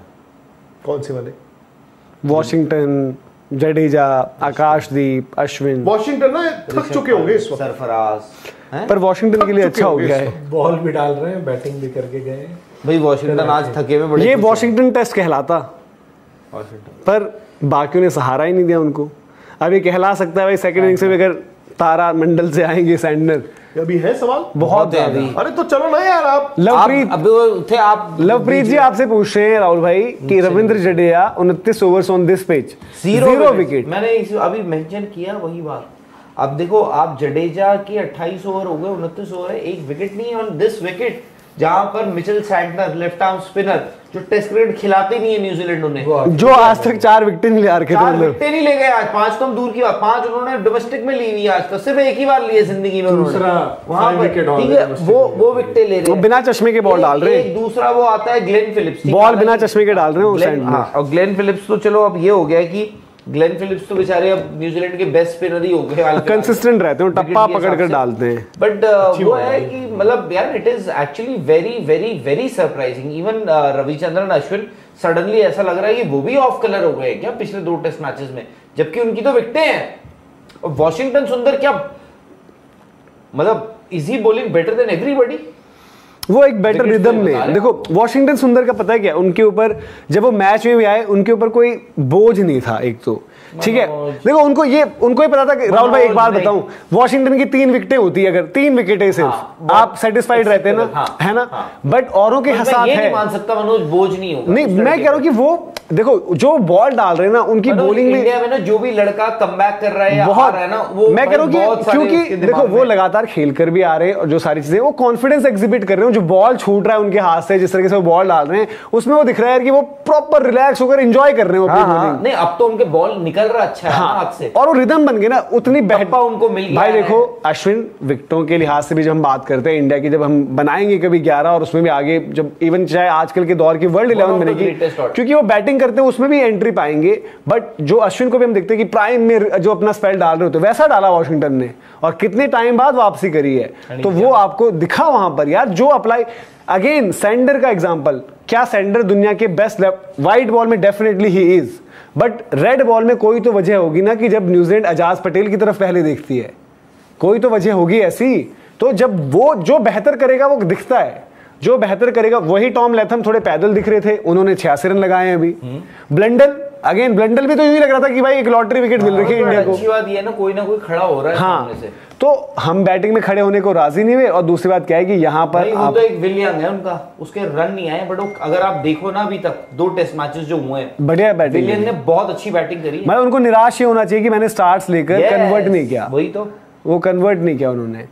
कौन से वाले? वॉशिंगटन, जडेजा, आकाशदीप, अश्विन। वॉशिंगटन ना थक चुके होंगे इस वक्त, सरफराज, पर वॉशिंगटन के लिए अच्छा हो गया है, बॉल भी डाल रहे हैं, बैटिंग भी करके गए भाई। वॉशिंगटन आज थके हुए बड़े, ये वॉशिंगटन टेस्ट कहलाता, पर बाकियों ने सहारा ही नहीं दिया उनको। अब ये कहला सकता है भाई सेकंड इनिंग्स में अगर तारा मंडल से आएंगे सैंडनर। अभी है सवाल बहुत है अभी। अरे तो चलो ना यार, आप लवप्रीत जी आपसे पूछ रहे हैं राहुल भाई कि Ravindra Jadeja 29 overs on this pitch, 0 wicket. मैंने अभी मेंशन किया वही बात। अब देखो आप, जडेजा की 28 ओवर हो गए, 29 ओवर है, 1 विकेट नहीं ऑन दिस विकेट, जहां पर Mitchell Santner left arm spinner जो टेस्ट क्रिकेट खिलाते नहीं है न्यूजीलैंड उन्हें, जो आज तक 4 विकेट नहीं ले रखे, 4 विकेट नहीं ले गए आज। 5 तो हम दूर की बात, 5 उन्होंने डोमेस्टिक में ली हुई आज तक, सिर्फ एक ही बार लिए जिंदगी में उन्होंने, वहां पर ठीक है, वो विकेट ले रहे हैं, बिना चश्मे के बॉल डाल रहे हैं। एक दूसरा वो आता है ग्लेन फिलिप्स, बॉल बिना चश्मे के डाल रहे हैं। और ग्लेन फिलिप्स तो चलो अब ये हो गया कि ग्लेन फिलिप्स तो बेचारे अब न्यूजीलैंड के बेस्ट स्पिनर ही हो गए, कंसिस्टेंट रहते हैं, टप्पा पकड़ कर डालते हैं। बट वो है कि मतलब यार it is actually very very very surprising. Even Ravichandran Ashwin suddenly ऐसा लग रहा है कि वो भी ऑफ कलर हो गए क्या पिछले 2 टेस्ट मैचेस में, जबकि उनकी तो विकेटें हैं। और वॉशिंगटन सुंदर क्या मतलब is he bowling better than everybody? वो एक बेटर रिदम में, देखो वॉशिंगटन सुंदर का पता है क्या, उनके ऊपर जब वो मैच में भी आए उनके ऊपर कोई बोझ नहीं था एक तो, ठीक है। देखो उनको ही पता था कि राहुल भाई एक बात बताऊं, वॉशिंगटन की 3 विकेटें होती है, अगर 3 विकेटें सिर्फ आप सेटिस्फाइड रहते हैं ना, है ना, बट औरों के साथ है, मान सकता मनोज बोझ नहीं होगा। नहीं मैं कह रहा हूं कि वो देखो जो बॉल डाल रहे हैं ना उनकी बॉलिंग में, इंडिया में ना जो भी लड़का कमबैक कर रहा है या आ रहा है ना, वो मैं कह रहा हूं कि क्योंकि देखो वो लगातार खेल कर भी आ रहे हैं और जो सारी चीजें वो कॉन्फिडेंस एग्जिबिट कर रहे हैं, जो बॉल छूट रहा है उनके हाथ से, जिस तरीके से वो बॉल डाल रहे हैं उसमें वो दिख रहा है कि वो प्रॉपर रिलैक्स होकर एंजॉय कर रहे हैं अपनी बॉलिंग। नहीं अब तो उनके बॉल निकल रहा अच्छा है हाथ से, और वो रिदम बन गए ना, उतनी बेहतर उनको मिल गया। भाई देखो अश्विन विकेटों के लिहाज से भी जब हम बात करते हैं इंडिया की, जब हम बनाएंगे कभी 11 और उसमें भी आगे जब इवन चाहे आजकल के दौर की वर्ल्ड 11 बनेगी, क्योंकि वो बैटिंग करते हैं उसमें भी एंट्री पाएंगे, बट जो अश्विन को भी हम देखते हैं कि प्राइम में जो अपना स्पेल डाल रहे होते वैसा डाला वॉशिंगटन ने, और कितने टाइम बाद वापसी करी है, तो वो आपको दिखा वहां पर यार जो अप्लाई। अगेन सैंडर का एग्जांपल, क्या सैंडर दुनिया के बेस्ट व्हाइट बॉल में definitely he is, but red ball में कोई तो वजह होगी ना कि जब न्यूजीलैंड अजाज पटेल की तरफ पहले देखती है, कोई तो वजह होगी ऐसी। तो जब वो जो बेहतर करेगा वो दिखता है, जो बेहतर करेगा। वही टॉम लैथम थोड़े पैदल दिख रहे थे, उन्होंने 86 रन लगाए हैं अभी। ब्लंडल अगेन, ब्लंडल भी तो यूं ही लग रहा था कि भाई एक लॉटरी विकेट मिल रही है इंडिया को। अच्छी बात ये है ना कोई खड़ा हो रहा है हाँ, तो हम बैटिंग में खड़े होने को राजी नहीं हुए, और दूसरी बात क्या है कि यहाँ पर तो एक विलियम है उनका, उसके रन नहीं आए, बट अगर आप देखो ना अभी तक 2 टेस्ट मैचेस जो हुए हैं बढ़िया बैटिंग, विलियम ने बहुत अच्छी बैटिंग करी। मैं उनको निराश ही होना चाहिए कि मैंने स्टार्ट्स लेकर कन्वर्ट नहीं किया, वही तो वो कन्वर्ट नहीं किया उन्होंने।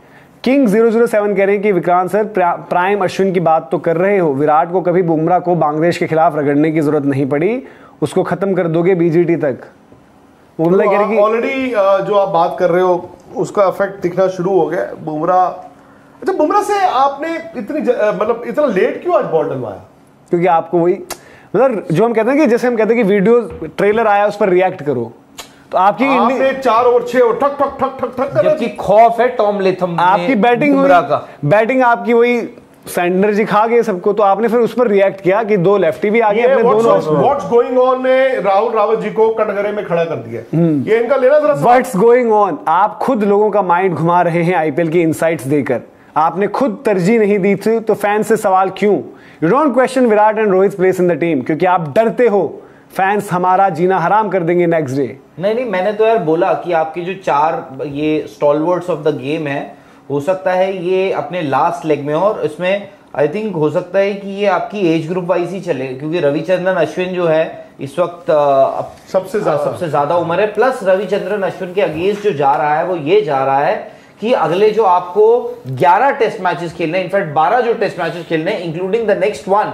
किंग 007 कह रहे हैं कि विक्रांत सर प्राइम अश्विन की बात तो कर रहे हो, विराट को कभी बुमराह को बांग्लादेश के खिलाफ रगड़ने की जरूरत नहीं पड़ी, उसको खत्म कर दोगे बीजीटी तक। ऑलरेडी जो आप बात कर रहे हो उसका इफेक्ट दिखना शुरू हो गया बुमराह। अच्छा बुमराह से आपने इतनी मतलब इतना लेट क्यों आज बॉल डलवाया? क्योंकि आपको वही मतलब जो हम कहते हैं कि जैसे हम कहते हैं कि वीडियो ट्रेलर आया उस पर रिएक्ट करो, तो आपकी 4 ओवर 6 ओवर ठक ठक ठक ठक ठक, जबकि खौफ है टॉम लेथम आपकी बैटिंग आपकी वही सैंडर जी खा गए सबको, तो आपने फिर उस पर रिएक्ट किया कि 2 लेफ्टी भी आ गए अपने दोनों। व्हाट्स गोइंग ऑन ने राहुल रावत जी को कटघरे में खड़ा कर दिया, ये इनका लेना जरा। व्हाट्स गोइंग ऑन, आप खुद लोगों का माइंड घुमा रहे हैं आईपीएल की इनसाइट्स देकर, आपने खुद तरजीह नहीं दी थी, तो फैंस से सवाल क्यों? You don't question Virat and Rohit place in the team, क्योंकि आप डरते हो फैंस हमारा जीना हराम कर देंगे नेक्स्ट डे। नहीं मैंने तो यार बोला कि आपके जो 4 ये स्टॉलवर्ड्स ऑफ द गेम है, हो सकता है ये अपने लास्ट लेग में, और इसमें आई थिंक हो सकता है कि ये आपकी एज ग्रुप वाइज ही चले, क्योंकि रविचंद्रन अश्विन जो है इस वक्त सबसे ज्यादा उम्र है, प्लस रविचंद्रन अश्विन के अगेंस्ट जो जा रहा है वो ये जा रहा है कि अगले जो आपको 11 टेस्ट मैचेस खेलने, इनफैक्ट 12 जो टेस्ट मैचेस खेलने इंक्लूडिंग द नेक्स्ट वन,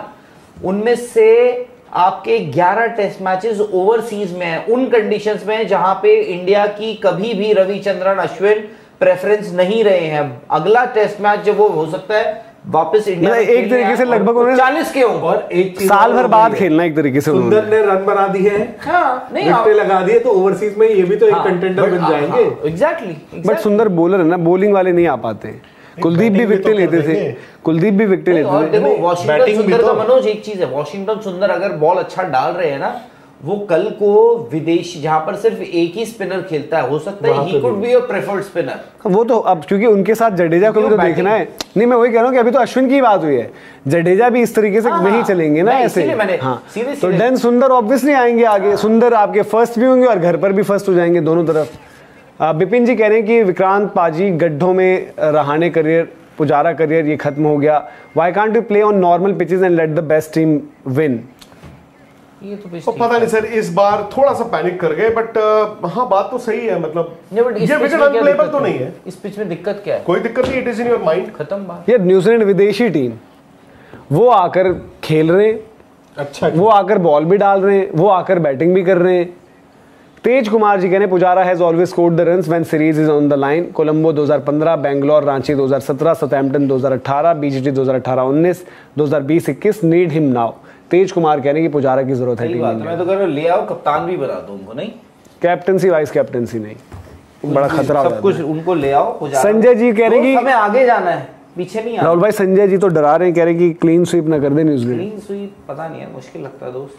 उनमें से आपके 11 टेस्ट मैचेस ओवरसीज में है, उन कंडीशंस में जहां पे इंडिया की कभी भी रविचंद्रन अश्विन प्रेफरेंस नहीं रहे हैं। अगला टेस्ट मैच जब वो हो सकता है वापस इंडिया में एक तरीके से लगभग उन्होंने 40 के होंगे, और एक साल भर बाद खेलना एक तरीके से। सुंदर ने रन बना दिए हैं, विकेट लगा दिए, तो ओवरसीज में ये भी तो एक कंटेंडर बन जाएंगे। एग्जैक्टली, बट सुंदर बॉलर है ना, बॉलिंग वाले नहीं आ पाते। कुलदीप भी विकेट लेते थे, कुलदीप भी विकेट लेते थे। देखो वॉशिंगटन सुंदर का मनोज एक चीज है, वॉशिंगटन सुंदर अगर बॉल अच्छा डाल रहे हैं ना, वो कल को विदेश जहां पर सिर्फ एक ही स्पिनर खेलता है, हो सकता है he could be a preferred spinner. वो तो अब क्योंकि उनके साथ जडेजा को भी तो देखना है। नहीं मैं वही कह रहा हूँ कि अभी तो अश्विन की बात हुई है, जडेजा भी इस तरीके से नहीं चलेंगे ना ऐसे। हाँ, तो देन सुंदर ऑब्वियसली आएंगे आगे, सुंदर आपके फर्स्ट भी होंगे और घर पर भी फर्स्ट हो जाएंगे दोनों तरफ। बिपिन जी कह रहे हैं कि विक्रांत पाजी गड्ढों में रहाणे करियर, पुजारा करियर ये खत्म हो गया, why can't you play on normal pitches and let the best team win? ये तो पता नहीं सर, इस बार थोड़ा सा पैनिक कर गए, बट हाँ बात तो सही है, मतलब ये विकेट अनप्लेएबल तो नहीं है। इस पिच में दिक्कत क्या है? कोई दिक्कत नहीं, it is in your mind, खत्म बात। ये न्यूजीलैंड विदेशी टीम, वो आकर खेल रहे हैं, अच्छा वो आकर बॉल भी डाल रहे हैं, वो आकर बैटिंग भी कर रहे हैं। तेज कुमार जी कहने Pujara has always scored the runs when series is on the line. Colombo 2015, Bangalore Ranchi 2017, Southampton 2018, BGT 2018-19, 2020-21, need him now. Tej Kumar कह रहे हैं कि पुजारा की जरूरत है टीम में। मैं तो कह रहा हूं ले आओ, कप्तान भी बना दो उनको। नहीं कैप्टनसी वाइस कैप्टनसी नहीं, बड़ा खतरा हो सब कुछ उनको ले आओ। संजय जी कह रहे हैं कि हमें आगे जाना है, पीछे नहीं आना। राहुल भाई संजय जी तो डरा रहे हैं, कह रहे हैं कि क्लीन स्वीप ना कर दे न्यूजीलैंड। क्लीन स्वीप पता नहीं है, मुश्किल लगता है दोस्त।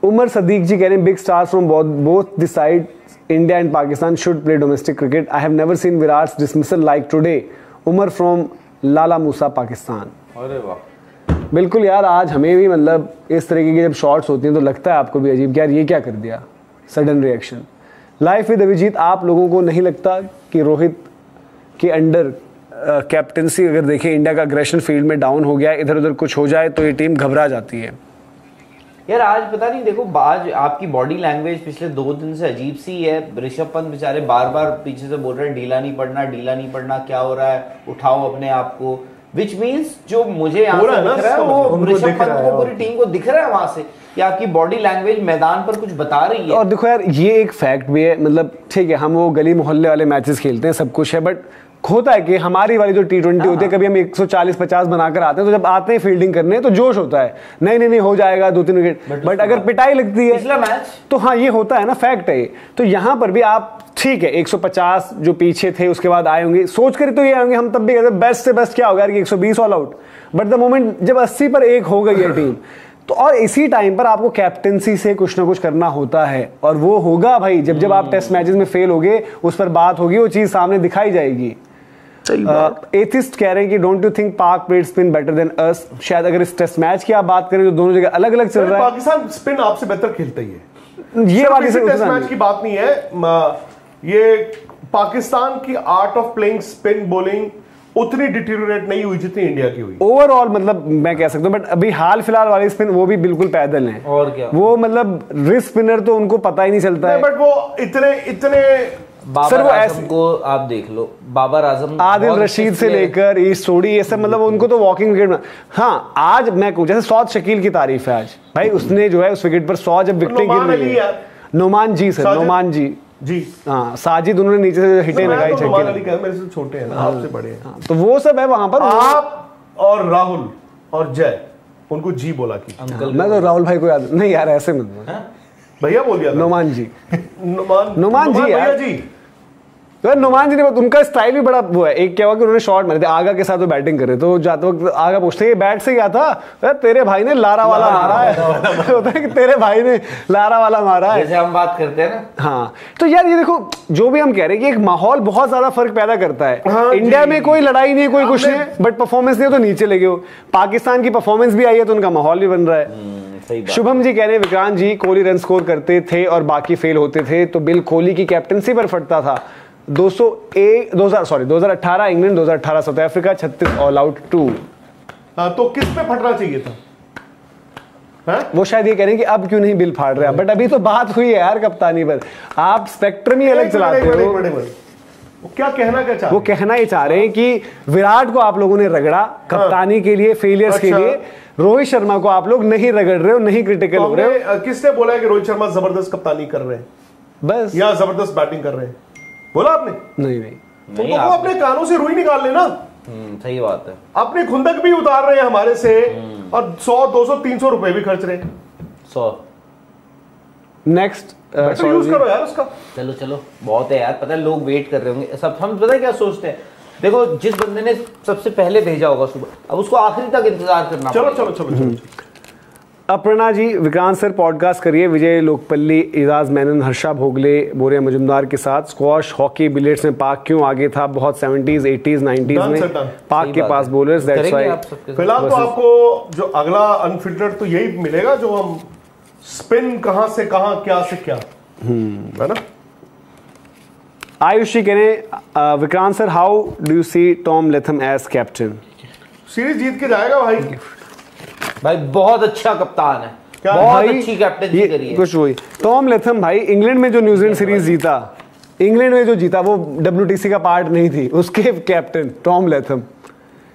उमर सदीक जी कह रहे हैं big stars from both the side India and Pakistan should play domestic cricket. I have never seen Virat's dismissal like today. Umar from Lala Musa Pakistan. अरे वाह, बिल्कुल यार, आज हमें भी मतलब इस तरीके की जब शॉट्स होती हैं तो लगता है आपको भी अजीब, यार ये क्या कर दिया, sudden reaction. Life with Abhijeet, आप लोगों को नहीं लगता कि रोहित के अंडर कैप्टनसी अगर देखें इंडिया का अग्रेशन फील्ड में डाउन हो गया, इधर उधर कुछ हो जाए तो ये टीम घबरा जाती है? यार आज पता नहीं, देखो आज आपकी बॉडी लैंग्वेज पिछले 2 दिन से अजीब सी है. ऋषभ पंत बेचारे बार बार पीछे से बोल रहे हैं ढीला नहीं पड़ना, क्या हो रहा है, उठाओ अपने आप को. विच मीन्स जो मुझे यहाँ से दिख रहा है वो ऋषभ पंत को, पूरी टीम को दिख रहा है वहां से कि आपकी बॉडी लैंग्वेज मैदान पर कुछ बता रही है. और देखो यार, ये एक फैक्ट भी है, मतलब ठीक है हम वो गली मोहल्ले वाले मैचेस खेलते हैं, सब कुछ है, बट होता है कि हमारी वाली जो T20 होती है, कभी हम 140-50 बनाकर आते हैं, तो जब आते हैं फील्डिंग करने तो जोश होता है, नहीं हो जाएगा 2-3 विकेट. बट अगर पिटाई लगती है पिछला मैच तो हाँ ये होता है ना, फैक्ट है. तो यहाँ पर भी आप ठीक है 150 जो पीछे थे उसके बाद आए होंगे, सोच कर तो ये आएंगे, हम तब भी कहते बेस्ट से बेस्ट क्या होगा कि 120 all out. But the moment जब 80 पर 1 हो गई है टीम, तो और इसी टाइम पर आपको कैप्टेंसी से कुछ ना कुछ करना होता है, और वो होगा भाई जब आप टेस्ट मैचेस में फेल होगे, उस पर बात होगी, वो चीज सामने दिखाई जाएगी. एथिस्ट कह रहे हैं कि डोंट यू थिंक पाक played spin better than us. शायद अगर इस टेस्ट मैच की आप बात करें तो दोनों जगह अलग अलग चल रहा है. पाकिस्तान स्पिन आपसे बेहतर खेलता ही है, ये बात इसे टेस्ट मैच की बात नहीं है. ये पाकिस्तान की art of playing spin bowling उतनी डिटीरियोरेट नहीं हुई जितनी इंडिया की हुई ओवरऑल, मतलब मैं कह सकता हूं. बट अभी हाल फिलहाल वाले स्पिन वो भी बिल्कुल पैदल हैं. और क्या, वो मतलब रिस्ट स्पिनर तो उनको पता ही नहीं चलता है. बट वो इतने बाबर आजम को आप देख लो, बाबर आजम, आदिल रशीद से लेकर ईस्ट सोडी, ये सब मतलब उनको तो वॉकिंग विकेट में. हाँ आज मैं कहूं जैसे सौद शकील की तारीफ है आज भाई, उसने जो है उस विकेट पर 100 जब विकेटें गिर रही है. नोमान जी सर, नोमान जी हाँ, साजिद उन्होंने नीचे से हिटें लगाई, मेरे से छोटे हैं, आपसे बड़े हैं, तो वो सब है वहां पर. आप और राहुल और जय उनको जी बोला की. मैं तो राहुल भाई को याद नहीं यार, ऐसे मत भैया बोल दिया. नोमान जी, नोमान जी यार जी, तो नुमान जी ने उनका स्टाइल भी बड़ा वो है. एक क्या हुआ कि उन्होंने शॉट मारे थे, आगा के साथ वो बैटिंग करे, तो जाते वक्त आगा पूछते हैं बैट से क्या था, तेरे भाई ने लारा वाला मारा है. होता है कि तेरे भाई ने लारा वाला मारा है, जैसे हम बात करते हैं ना. हाँ तो यार ये देखो, जो भी हम कह रहे हैं कि एक माहौल बहुत ज्यादा फर्क पैदा करता है. हाँ, इंडिया में कोई लड़ाई नहीं है, कोई कुछ नहीं है, बट परफॉर्मेंस नहीं हो तो नीचे लगे हो. पाकिस्तान की परफॉर्मेंस भी आई है तो उनका माहौल भी बन रहा है. शुभम जी कह रहे हैं विक्रांत जी, कोहली रन स्कोर करते थे और बाकी फेल होते थे तो बिल कोहली की कैप्टनसी पर फटता था. 2018 England, 2018 south Africa, 36 all out 2. तो किस पे फटना चाहिए था? वो शायद ये कह रहे हैं कि अब क्यों नहीं बिल फाड़ रहे, बट अभी तो बात हुई है यार कप्तानी पर, आप स्पेक्ट्रम ही अलग चलाते हो. वो क्या कहना क्या चाह, वो कहना ये चाह रहे हैं कि विराट को आप लोगों ने रगड़ा कप्तानी के लिए, फेलियर्स के लिए. रोहित शर्मा को आप लोग नहीं रगड़ रहे हो, नहीं क्रिटिकल हो रहे हो. किसने बोला है कि रोहित शर्मा जबरदस्त कप्तानी कर रहे हैं बस, या जबरदस्त बैटिंग कर रहे हैं? बोला आपने? नहीं तो अपने कानों से रुई निकाल लेना. सही बात है. अपनी खुंदक भी उतार रहे हैं हमारे से, और 100, 200, 300 रुपए भी खर्च रहे हैं. 100 नेक्स्ट यूज करो यार उसका. चलो बहुत है यार, पता है लोग वेट कर रहे होंगे सब. हम पता है क्या सोचते हैं, देखो जिस बंदे ने सबसे पहले भेजा होगा सुबह, अब उसको आखिरी तक इंतजार करना. चलो. अपर्णा जी, विक्रांत सर पॉडकास्ट करिए विजय लोकपल्ली, इजाज मेनन, हर्षा भोगले, बोरिया मजुमदार के साथ. स्क्वॉश, हॉकी, बिलियर्ड्स में पाक क्यों आगे था? बहुत 70s 80s 90s में पाक के पास बॉलर्स, दैट्स व्हाई. फिलहाल तो आपको जो अगला अनफिल्टर्ड तो यही मिलेगा, जो हम स्पिन कहां से कहां, क्या से क्या, है ना. आयुष जी कह रहे हैं Vikrant sir, how do you see Tom Latham as captain? Series जीत के जाएगा भाई बहुत अच्छा कप्तान है, बहुत अच्छी कैप्टनसी करी है. कुछ वही टॉम लेथम भाई, इंग्लैंड में जो न्यूजीलैंड सीरीज जीता, इंग्लैंड में जो जीता वो WTC का पार्ट नहीं थी, उसके कैप्टन टॉम लेथम.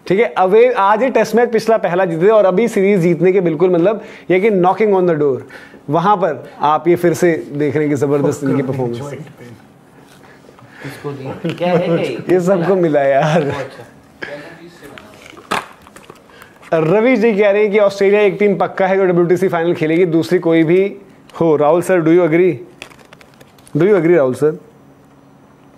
ठीक है, अवे आज ये टेस्ट मैच पिछला पहला जीते और अभी सीरीज जीतने के बिल्कुल मतलब ये कि नॉकिंग ऑन द डोर. वहां पर आप ये फिर से देख रहे हैं कि जबरदस्त इनकी परफॉर्मेंस. क्या है ये सबको मिला यार. रवि जी कह रहे हैं कि ऑस्ट्रेलिया एक टीम पक्का है जो WTC फाइनल खेलेगी, दूसरी कोई भी हो. Rahul sir, do you agree Rahul sir?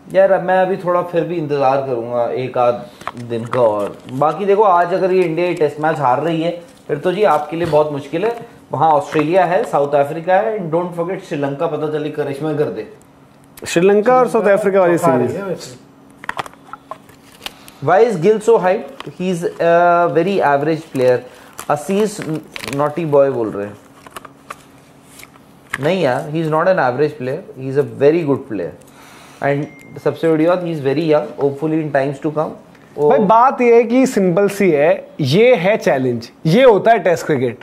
यार मैं अभी थोड़ा फिर भी इंतजार करूंगा एक आध दिन का. और बाकी देखो आज अगर ये इंडिया टेस्ट मैच हार रही है फिर तो जी आपके लिए बहुत मुश्किल है. वहाँ ऑस्ट्रेलिया है, साउथ अफ्रीका है, एंड डोंट फॉरगेट श्रीलंका, पता चली करिश्मा कर दे। श्रीलंका और साउथ अफ्रीका वाली series. Why is Gill so hyped? He's a very average player. Assis naughty boy बोल रहे हैं। नहीं यार, he's not an average player. He's a very good player. And सबसे बड़ी बात, he's very young. Hopefully in times to come. भाई बात ये है कि सिंपल सी है, ये है चैलेंज, ये होता है टेस्ट क्रिकेट।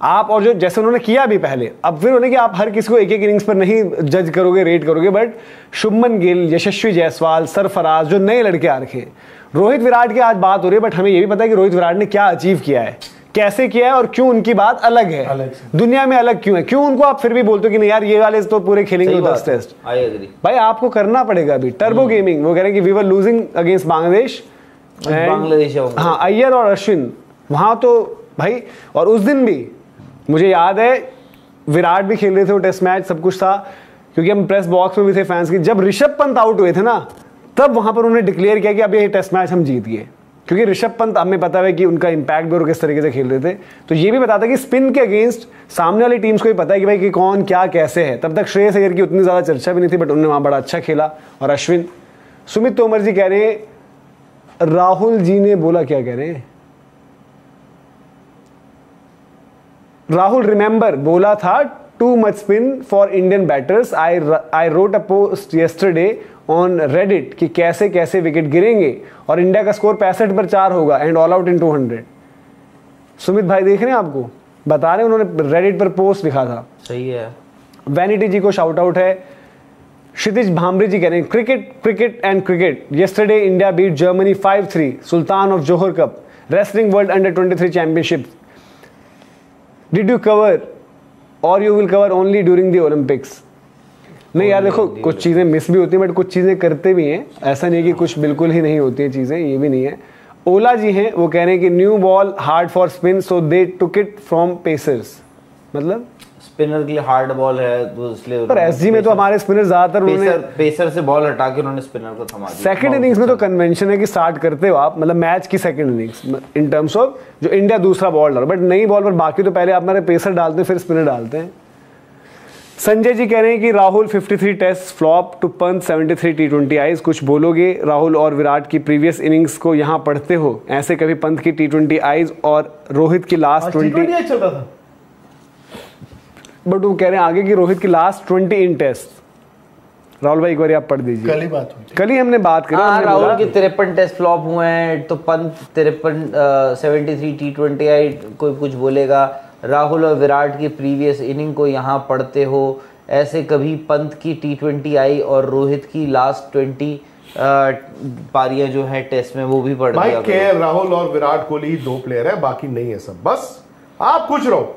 आप और जो जैसे उन्होंने किया भी पहले, अब फिर उन्होंने कि आप हर किसी को एक एक इनिंग्स पर नहीं जज करोगे, रेट करोगे, बट शुभमन गिल, यशस्वी जायसवाल, सरफराज, जो नए लड़के आ रखे हैं, रोहित विराट की आज बात हो रही है, बट हमें ये भी पता है कि रोहित विराट ने क्या अचीव किया है, कैसे किया है और क्यों उनकी बात अलग है, दुनिया में अलग क्यों है, क्यों उनको आप फिर भी बोलते हो कि नहीं यार ये वाले तो पूरे खेलेंगे 10 टेस्ट। भाई आपको करना पड़ेगा अभी। टर्बो गेमिंग वो कह रहे हैं कि we were losing against Bangladesh, हाँ अय्यर और अश्विन वहां तो भाई, और उस दिन भी मुझे याद है विराट भी खेल रहे थे वो टेस्ट मैच, सब कुछ था, क्योंकि हम प्रेस बॉक्स में भी थे फैंस की, जब ऋषभ पंत आउट हुए थे ना, तब वहां पर उन्होंने डिक्लेयर किया कि अब ये टेस्ट मैच हम जीत गए, क्योंकि ऋषभ पंत हमें पता है कि उनका इंपैक्ट भी और किस तरीके से खेल रहे थे। तो ये भी बताता है कि स्पिन के अगेंस्ट सामने वाली टीम्स को भी पता है कि भाई कि कौन क्या कैसे है। तब तक श्रेयस अय्यर की उतनी ज्यादा चर्चा भी नहीं थी, बट उन्होंने वहां बड़ा अच्छा खेला। और अश्विन, सुमित तोमर जी कह रहे हैं, राहुल जी ने बोला, क्या कह रहे हैं, राहुल रिमेंबर बोला था too much spin for Indian batters, I wrote a post yesterday on Reddit कि कैसे कैसे विकेट गिरेंगे और इंडिया का स्कोर 65 पर 4 होगा and all out in 200। Sumit भाई देख रहे हैं, आपको बता रहे हैं, उन्होंने रेडिट पर पोस्ट लिखा था। सही है। वैनिटी जी को शाउट आउट है। क्षितिज भामरे जी कह रहे हैं, cricket and cricket, yesterday India beat Germany 5-3, Sultan of Johor cup, wrestling world under 23 championship, did you cover or you will cover only during the Olympics. नहीं यार देखो, कुछ चीजें मिस भी होती हैं, बट कुछ चीजें करते भी हैं, ऐसा नहीं कि कुछ बिल्कुल ही नहीं होती हैं चीजें, ये भी नहीं है। ओला जी हैं, वो कह रहे हैं कि new ball hard for spin so they took it from pacers, मतलब स्पिनर के लिए हार्ड बॉल है तो इसलिए, पर एसजी में तो हमारे स्पिनर ज्यादातर पेसर से बॉल हटा के उन्होंने स्पिनर को थमा दिया। सेकंड इनिंग्स में तो कन्वेंशन है कि स्टार्ट करते हो आप, मतलब मैच की second innings in terms of जो इंडिया दूसरा बॉल डाल, बट नई बॉल पर बाकी तो पहले आप हमारे पेसर डालते हैं फिर स्पिनर डालते हैं। संजय जी कह रहे हैं कि Rahul 53 test flop to Pant 73 T20 I's, कुछ बोलोगे? राहुल और विराट की प्रीवियस इनिंग्स को यहाँ पढ़ते हो, ऐसे कभी पंत की T20 आईज और रोहित की लास्ट 20 चल रहा था, बट वो कह रहे हैं आगे की रोहित की लास्ट 20 इन टेस्ट। राहुल भाई एक बार आप पढ़ दीजिए। कल ही बात हुई, कल ही हमने बात करी। राहुल के 53 टेस्ट फ्लॉप हुए हैं, तो पंत 73 T20 आई, कोई कुछ बोलेगा? राहुल और विराट की प्रीवियस इनिंग को यहाँ पढ़ते हो, ऐसे कभी पंत की T20 आई और रोहित की लास्ट 20 पारियां जो है टेस्ट में वो भी पढ़ भाई दिया। के राहुल और विराट कोहली 2 प्लेयर है, बाकी नहीं है सब, बस आप खुश रहो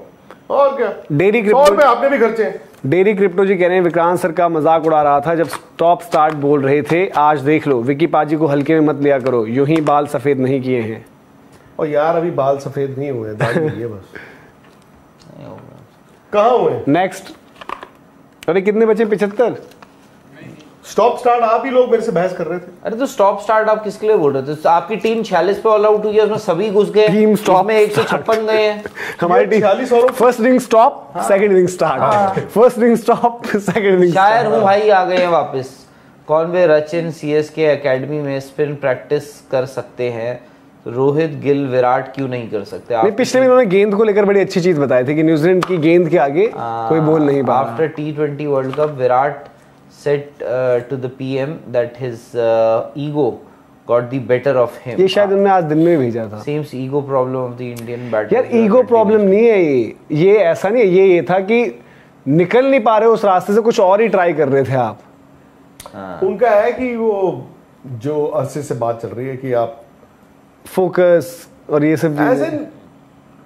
और क्या। डेरी 100 रुपए आपने भी खर्चे। डेरी क्रिप्टो जी कह रहे हैं विक्रांत सर का मजाक उड़ा रहा था जब टॉप स्टार्ट बोल रहे थे, आज देख लो विकी पाजी को हल्के में मत लिया करो, यूं ही बाल सफेद नहीं किए हैं। और यार अभी बाल सफेद नहीं हुए, दाढ़ी हुई है बस। कहाँ हुए? नेक्स्ट, अरे कितने बचे? 75। स्टॉप स्टार्ट आप ही लोग मेरे से बहस कर रहे थे। अरे तो स्टॉप स्टार्ट आप किसके लिए बोल रहे थे? तो आपकी टीम 46 पे ऑल आउट हुई है, उसमें सभी घुस गए, टीम स्टॉप में 156 गए हैं। हमारी टीम 46 और first inning stop, second inning start, first inning stop, second inning शायर हूँ भाई, आ गए हैं वापस। कॉनवे रचिन सीएसके एकेडमी में स्पिन प्रैक्टिस कर सकते हैं, रोहित गिल विराट क्यों नहीं कर सकते? नहीं, पिछले में उन्होंने गेंद को लेकर बड़ी अच्छी चीज बताई थी कि न्यूजीलैंड की गेंद के आगे कोई बोल नहीं पा। After T20 world cup Virat said to the PM that his ego got the better of him. ये शायद उन्होंने आज दिन में भेजा था। Seems ego problem of the Indian batter. यार ईगो प्रॉब्लम नहीं है ये ऐसा नहीं है, ये था कि निकल नहीं पा रहे उस रास्ते से, कुछ और ही ट्राई कर रहे थे आप। उनका है कि वो जो अरसे से बात चल रही है कि आप फोकस और ये सब as an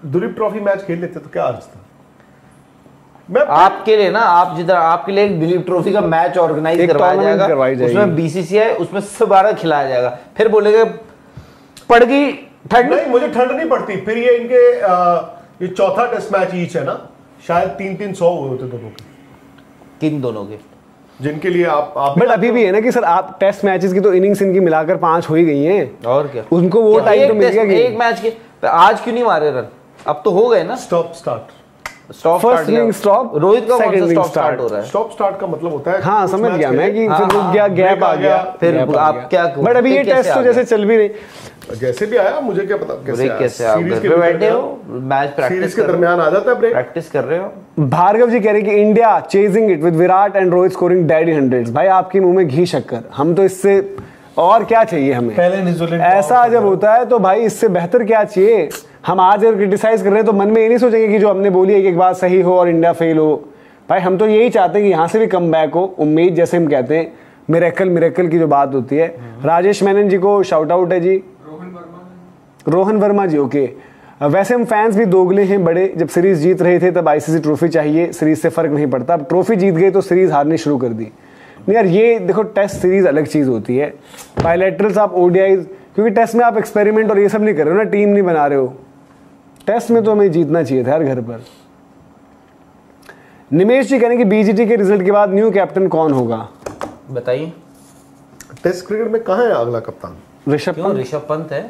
Duleep Trophy match खेल लेते तो क्या अर्थ था? आपके लिए ना, आप जिधर आपके लिए एक दिलीप ट्रॉफी का मैच ऑर्गेनाइज करवाया जाएगा, उसमें बीसीसीआई उसमें 12 खिलाया जाएगा, फिर बोलेंगे पड़ गई ठंड। नहीं, मुझे ठंड नहीं पड़ती। फिर ये इनके ये चौथा टेस्ट मैच ईच है ना, शायद 300 हुए होते दोनों के। किन दोनों के? जिनके लिए आप बट अभी भी है ना कि सर आप टेस्ट मैचेस की तो इनिंग्स इनकी मिलाकर 5 हो ही गई हैं, और क्या उनको वो टाइम तो मिल गया। एक मैच के आज क्यों नहीं मारे रन? अब तो हो गए ना। Stop start stop first inning stop, Rohit का सेकंड इनिंग स्टार्ट हो रहा है। स्टॉप स्टार्ट का मतलब होता है हाँ समझ गया मैं कि फिर रुक गया, गैप आ गया, फिर आप क्या, बट अभी ये टेस्ट तो जैसे चल भी नहीं, जैसे भी आया मुझे क्या पता कैसे आप घर पे बैठे हो, मैच प्रैक्टिस के दरमियान आ जाता है ब्रेक, प्रैक्टिस कर रहे हो। भार्गव जी कह रहे हैं कि India chasing it with Virat and Rohit scoring daddy hundreds. भाई आपके मुंह में घी शक्कर, हम तो इससे और क्या चाहिए हमें, पहले न्यूजीलैंड ऐसा जब होता है तो भाई इससे बेहतर क्या चाहिए। हम आज अगर क्रिटिसाइज कर रहे हैं तो मन में ये नहीं सोचेंगे कि जो हमने बोली है कि एक बात सही हो और इंडिया फेल हो। भाई हम तो यही चाहते हैं कि यहाँ से भी कम बैक हो, उम्मीद जैसे हम कहते हैं, मिरेकल की जो बात होती है। राजेश मेनन जी को शाउट आउट है जी, रोहन वर्मा जी ओके। वैसे हम फैंस भी दोगले हैं बड़े, जब सीरीज जीत रहे थे तब आईसीसी ट्रॉफी चाहिए, सीरीज से फर्क नहीं पड़ता, अब ट्रॉफी जीत गई तो सीरीज हारनी शुरू कर दी। नहीं यार ये देखो टेस्ट सीरीज अलग चीज होती है, बायलैटरल्स आप ओडीआई, क्योंकि टेस्ट में आप एक्सपेरिमेंट और ये सब नहीं कर रहे हो ना, टीम नहीं बना रहे हो। टेस्ट में तो हमें जीतना चाहिए था यार घर पर। निमेश जी कह रहे हैं कि बीजीटी के रिजल्ट के बाद न्यू कैप्टन कौन होगा, बताइए। टेस्ट क्रिकेट में कहाँ है अगला कप्तान? ऋषभ पंत है,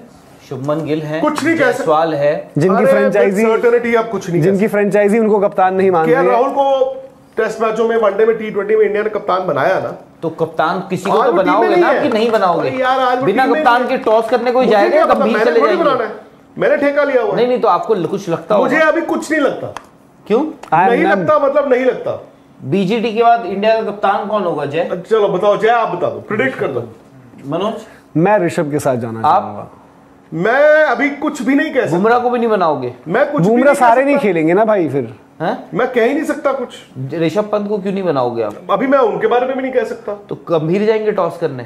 शुभमन गिल है, कुछ नहीं कह सवाल है, जिनकी फ्रेंचाइजी आप कुछ नहीं, जिनकी फ्रेंचाइजी उनको कप्तान नहीं मान रही। राहुल को टेस्ट मैचों में, वनडे में, टी20 में इंडिया ने कप्तान बनाया ना, तो कप्तान किसी को तो बनाओगे ना कि नहीं बनाओगे यार? बिना कप्तान के टॉस करने कोई जाएगा, गंभीर चले जाएंगे। मैंने ठेका लिया हुआ। नहीं तो आपको कुछ लगता होगा? मुझे अभी कुछ नहीं लगता। क्यों नहीं लगता? मतलब नहीं लगता। बीजीटी के बाद इंडिया का कप्तान कौन होगा जय? चलो बताओ जय, आप बता दो, प्रेडिक्ट कर दो। मनोज? मैं ऋषभ के साथ जाना चाहूंगा। मैं अभी कुछ भी नहीं कह सकता। बुमराह को भी नहीं बनाओगे? मैं कुछ, बुमराह सारे नहीं खेलेंगे ना भाई फिर। मैं कह ही नहीं सकता कुछ। ऋषभ पंत को क्यों नहीं बनाओगे आप? अभी मैं उनके बारे में भी नहीं कह सकता। तो गंभीर जाएंगे टॉस करने,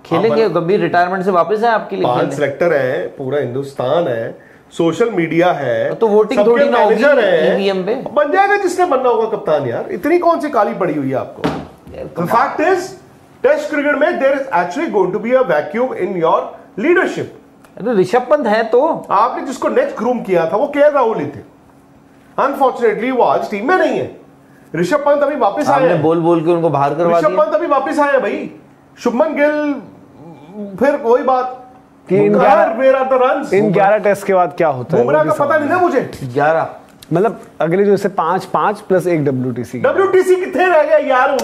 खेलेंगे? गंभीर रिटायरमेंट से वापस है आपके लिए? 5 सिलेक्टर है, पूरा हिंदुस्तान है, सोशल मीडिया है, तो वोटिंग थोड़ी ना होगी ईवीएम पे? बन जाएगा जिसने बनना होगा कप्तान। यार इतनी कौन सी काली पड़ी हुई है आपको? The fact is, test cricket में there is actually going to be a vacuum in your leadership. Rishabh Pant है तो आपने जिसको नेक्स्ट ग्रूम किया था वो केएल राहुल ही थे। अनफॉर्चुनेटली वो आज टीम में नहीं है। ऋषभ पंत अभी वापस आए हैं, बोल के उनको बाहर करवा दिया। ऋषभ पंत अभी वापस आए हैं भाई। शुभमन गिल, फिर वही बात कि इन 11 टेस्ट के बाद क्या होता है बुमराह का पता नहीं ना मुझे। 11 मतलब अगले जो से 5 प्लस 1 WTC कितने रह गया यार?